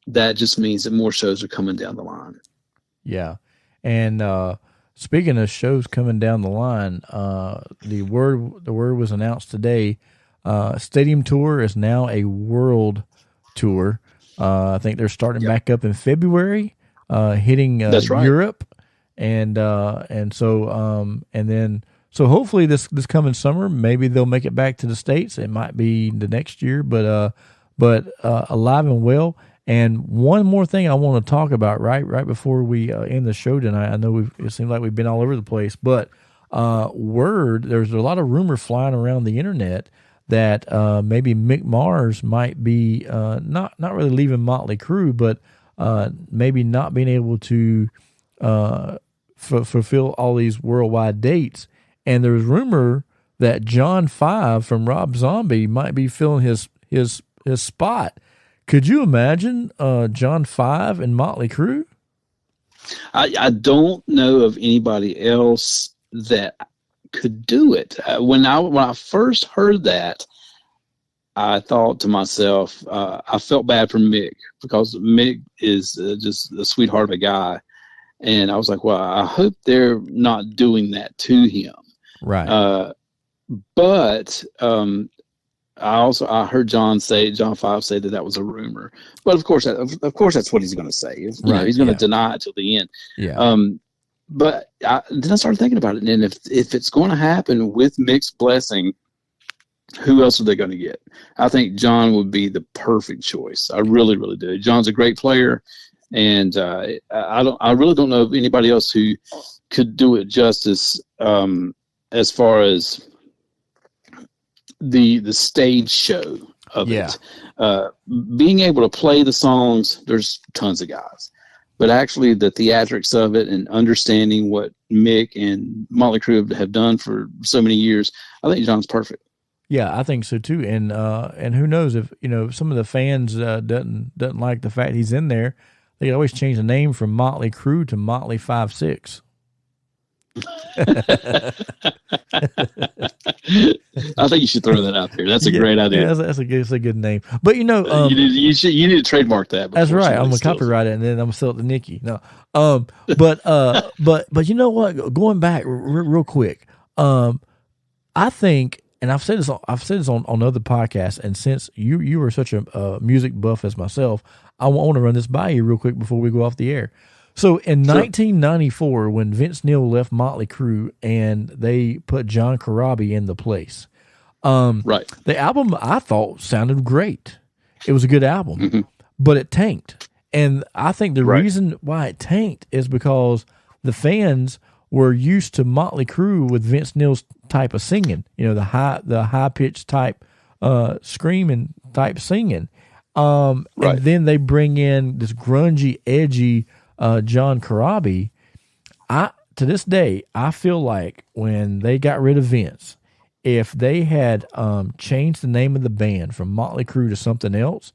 that just means that more shows are coming down the line. Yeah. And speaking of shows coming down the line, the word was announced today. Stadium Tour is now a world tour. I think they're starting back up in February, hitting That's right. Europe. And so hopefully this coming summer, maybe they'll make it back to the States. It might be the next year, but alive and well. And one more thing I want to talk about right before we end the show tonight. I know it seems like we've been all over the place, but there's a lot of rumor flying around the internet that maybe Mick Mars might be not really leaving Motley Crue, but maybe not being able to fulfill all these worldwide dates. And there's rumor that John 5 from Rob Zombie might be filling his spot. Could you imagine John 5 and Motley Crue? I don't know of anybody else that could do it. When I first heard that, I thought to myself, I felt bad for Mick because Mick is just a sweetheart of a guy. And I was like, well, I hope they're not doing that to him. Right. But I heard John 5 say that was a rumor. But of course that's what he's going to say. He's going to deny it till the end. Yeah. But then I started thinking about it, and if it's going to happen with Mick's blessing, who else are they going to get? I think John would be the perfect choice. I really, really do. John's a great player, and I really don't know of anybody else who could do it justice as far as the stage show of it. Being able to play the songs, there's tons of guys. But actually the theatrics of it and understanding what Mick and Motley Crue have done for so many years, I think John's perfect. Yeah, I think so too. And who knows if some of the fans doesn't like the fact he's in there, they could always change the name from Motley Crue to Motley 5-6. I think you should throw that out there. That's a great idea. Yeah, that's a good name. But you need to trademark that. That's right. I'm gonna copyright it and then I'm gonna sell it to Nikki. No, but you know what? Going back real quick, I think, and I've said this on other podcasts, and since you are such a music buff as myself, I want to run this by you real quick before we go off the air. So in 1994, when Vince Neil left Motley Crue and they put John Corabi in the place, the album I thought sounded great. It was a good album, but it tanked. And I think the reason why it tanked is because the fans were used to Motley Crue with Vince Neil's type of singing, the high pitched type screaming type singing. And then they bring in this grungy, edgy John Corabi. To this day, I feel like when they got rid of Vince, if they had changed the name of the band from Motley Crue to something else,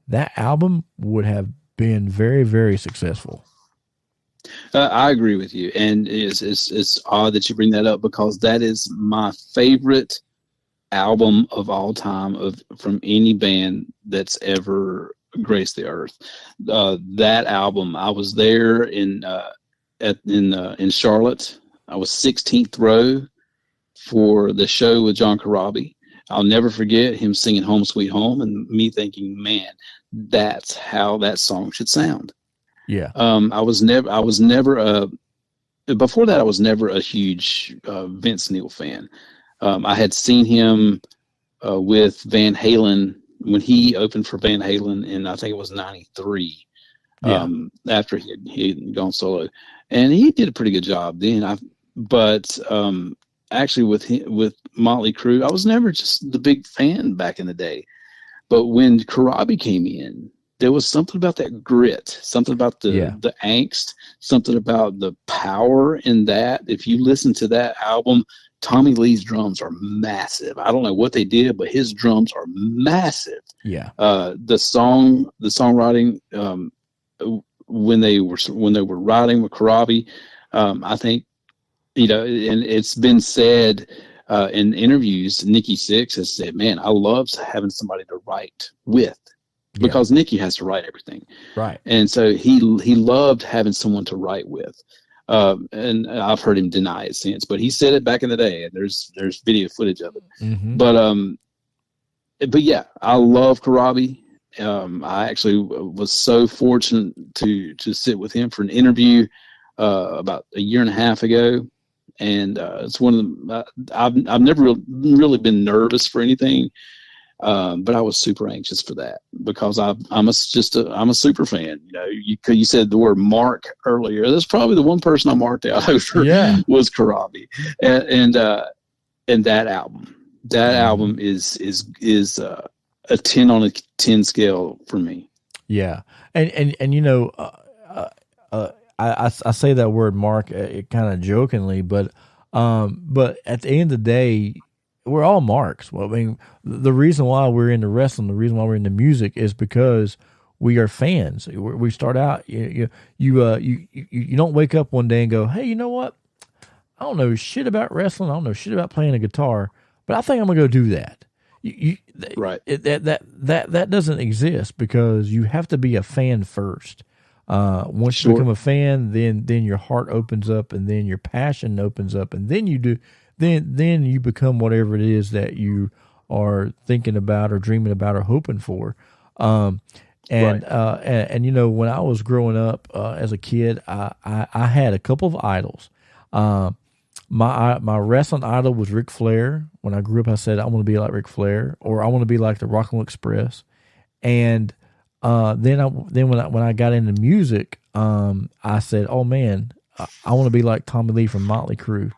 that album would have been very, very successful. I agree with you, and it's odd that you bring that up because that is my favorite album of all time from any band that's ever graced the earth. That album, I was there in Charlotte. I was 16th row for the show with John Corabi. I'll never forget him singing "Home Sweet Home" and me thinking, man, that's how that song should sound. Yeah. I was never before that I was never a huge Vince Neil fan. I had seen him with Van Halen when he opened for Van Halen in, I think it was 93, after he had gone solo, and he did a pretty good job then. Actually with Motley Crue, I was never just the big fan back in the day, but when Corabi came in, there was something about that grit, something about the angst, something about the power in that. If you listen to that album, Tommy Lee's drums are massive. I don't know what they did, but his drums are massive. Yeah. The songwriting, when they were writing with Corabi, I think, and it's been said in interviews, Nikki Sixx has said, man, I love having somebody to write with, because Nikki has to write everything. Right. And so he loved having someone to write with. And I've heard him deny it since, but he said it back in the day, and there's video footage of it. Mm-hmm. But yeah, I love Corabi. I actually was so fortunate to sit with him for an interview about a year and a half ago, and it's one of the I've never really been nervous for anything, but I was super anxious for that because I'm a super fan. You said the word mark earlier. That's probably the one person I marked out over was Corabi, and that album. That album is a 10 on a 10 scale for me. Yeah, and I say that word mark kind of jokingly, but at the end of the day, we're all marks. Well, I mean, the reason why we're into wrestling, the reason why we're into music, is because we are fans. We start out. You don't wake up one day and go, hey, you know what? I don't know shit about wrestling. I don't know shit about playing a guitar, but I think I'm gonna go do that. Right. That doesn't exist because you have to be a fan first. Once Sure. you become a fan, then your heart opens up, and then your passion opens up, and then then you become whatever it is that you are thinking about or dreaming about or hoping for. And you know, when I was growing up as a kid, I had a couple of idols. My wrestling idol was Ric Flair. When I grew up, I said I want to be like Ric Flair, or I want to be like the Rock and Roll Express. And then when I got into music, I said, oh man, I want to be like Tommy Lee from Motley Crue.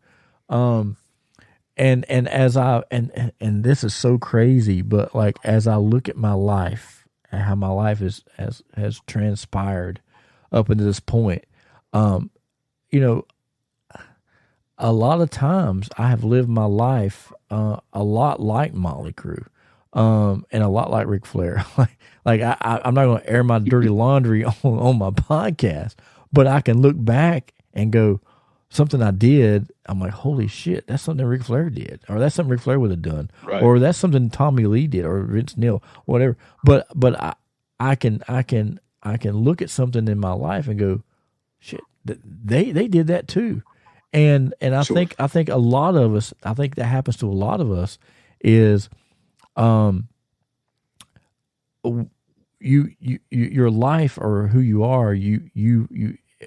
And as and this is so crazy, but like as I look at my life and how my life has transpired up into this point, you know, a lot of times I have lived my life a lot like Motley Crue, and a lot like Ric Flair. like I'm not going to air my dirty laundry on my podcast, but I can look back and go, something I did, I'm like, holy shit, that's something Ric Flair did, or that's something Ric Flair would have done, Right. or that's something Tommy Lee did, or Vince Neil, whatever. But I can look at something in my life and go, shit, they did that too. And I Sure. think a lot of us, I think that happens to a lot of us, is your life or who you are,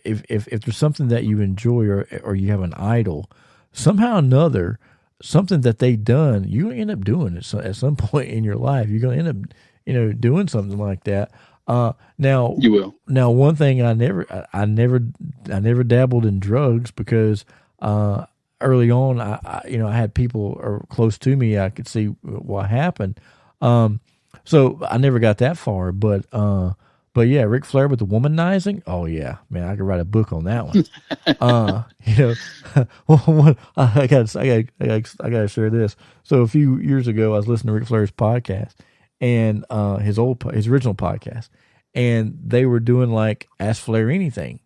if there's something that you enjoy or you have an idol, somehow or another, something that they done, you end up doing it at some point in your life. You're going to end up, doing something like that. Now You will. Now, one thing I never dabbled in drugs because early on, I had people or close to me, I could see what happened. So I never got that far, but yeah, Ric Flair with the womanizing. Oh yeah, man, I could write a book on that one. I gotta share this. So a few years ago, I was listening to Ric Flair's podcast and his original podcast, and they were doing like Ask Flair Anything,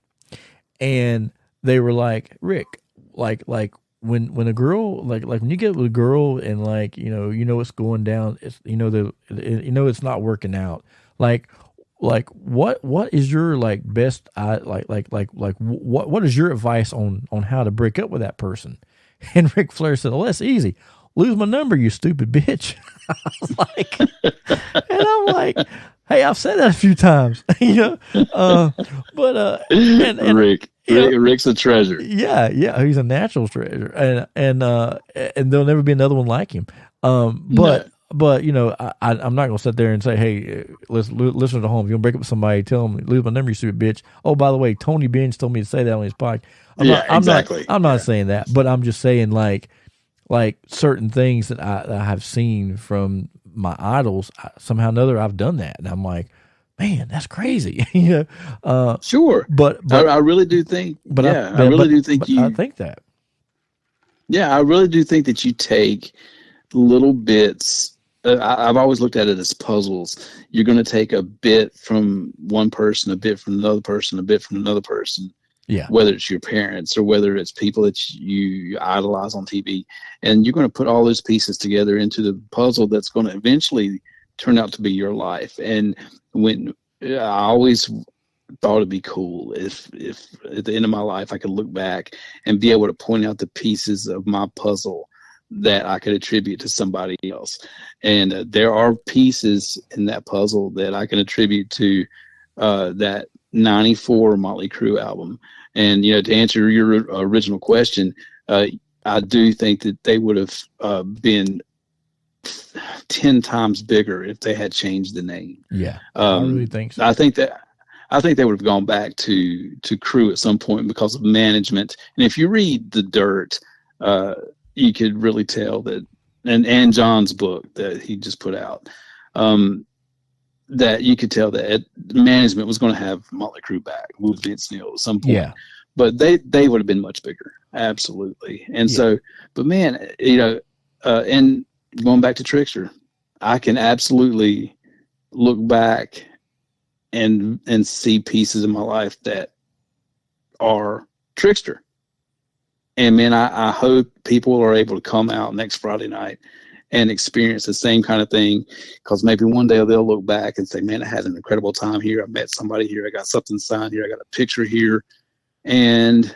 and they were like, Rick, like when a girl like when you get with a girl and like you know what's going down, it's it's not working out, like what is your like best what is your advice on how to break up with that person? And Ric Flair said, well, that's easy, lose my number, you stupid bitch. I was like, and I'm like, hey, I've said that a few times, but Rick's a treasure. Yeah, he's a natural treasure, and there'll never be another one like him. But I'm not gonna sit there and say, hey, listen to home. If you want to break up with somebody, tell them, lose my number, you stupid bitch. Oh, by the way, Tony Bench told me to say that on his podcast. I'm not saying that, but I'm just saying like certain things that I have seen from my idols. Somehow or another, I've done that, and I'm like, man, that's crazy. Sure, but I really do think. I really think that. Yeah, I really do think that you take little bits. I've always looked at it as puzzles. You're going to take a bit from one person, a bit from another person, a bit from another person. Yeah. Whether it's your parents or whether it's people that you idolize on TV, and you're going to put all those pieces together into the puzzle that's going to eventually turn out to be your life. And when I always thought it'd be cool if at the end of my life I could look back and be able to point out the pieces of my puzzle that I could attribute to somebody else. And there are pieces in that puzzle that I can attribute to that 94 Motley Crue album. And, to answer your original question, I do think that they would have been 10 times bigger if they had changed the name. Yeah, I really think so. I think they would have gone back to Crue at some point because of management. And if you read The Dirt, you could really tell that, and John's book that he just put out, that you could tell that management was going to have Motley Crue back with Vince Neil at some point. Yeah. But they would have been much bigger. Absolutely. And so, but man, and going back to Trixter, I can absolutely look back and see pieces of my life that are Trixter. And man, I hope people are able to come out next Friday night and experience the same kind of thing, because maybe one day they'll look back and say, man, I had an incredible time here. I met somebody here. I got something signed here. I got a picture here. And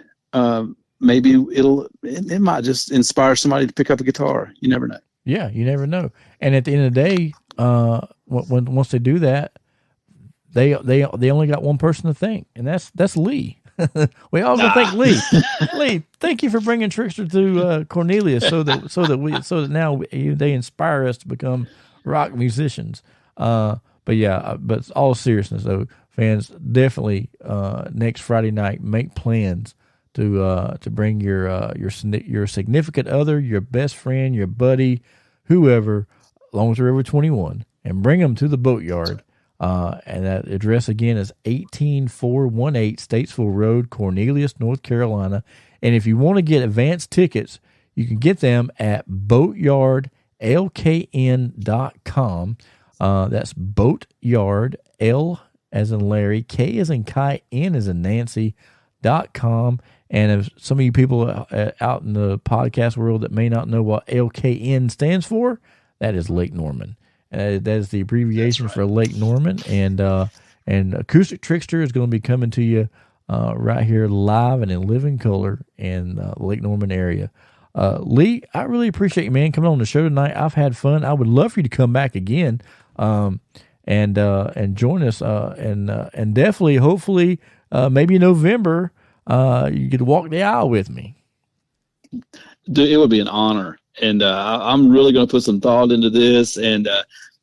maybe it might just inspire somebody to pick up a guitar. You never know. Yeah, you never know. And at the end of the day, once they do that, they only got one person to thank, and that's Lee. We all gonna thank Lee. Lee, thank you for bringing Trixter to Cornelius, so that now they inspire us to become rock musicians. But all seriousness though, fans, definitely next Friday night, make plans to bring your significant other, your best friend, your buddy, whoever, as long as they're over 21, and bring them to the Boatyard. And that address again is 18418 Statesville Road, Cornelius, North Carolina. And if you want to get advance tickets, you can get them at boatyardlkn.com. That's Boatyard, L as in Larry, K as in Kai, N as in Nancy.com. And if some of you people out in the podcast world that may not know what LKN stands for, that is Lake Norman. That is the abbreviation for Lake Norman. And Acoustic Trixter is going to be coming to you right here live and in living color in the Lake Norman area. Lee, I really appreciate you, man, coming on the show tonight. I've had fun. I would love for you to come back again and join us. And definitely, hopefully, maybe in November, you could walk the aisle with me. Dude, it would be an honor. And I'm really going to put some thought into this, and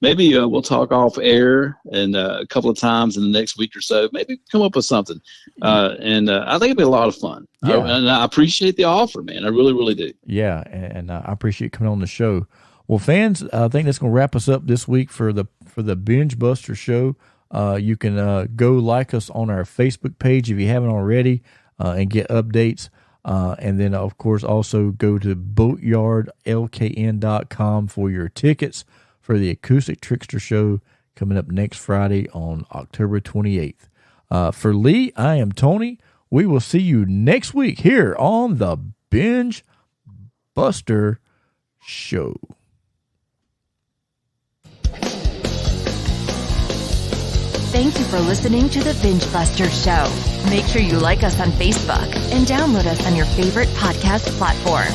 maybe we'll talk off air and a couple of times in the next week or so. Maybe come up with something, and I think it'd be a lot of fun. Yeah. And I appreciate the offer, man. I really, really do. Yeah, and I appreciate you coming on the show. Well, fans, I think that's going to wrap us up this week for the Binge Buster Show. You can go like us on our Facebook page if you haven't already, and get updates. And then, of course, also go to boatyardlkn.com for your tickets for the Acoustic Trixter show coming up next Friday on October 28th. For Lee, I am Tony. We will see you next week here on the Binge Buster Show. Thank you for listening to the Binge Buster Show. Make sure you like us on Facebook and download us on your favorite podcast platform.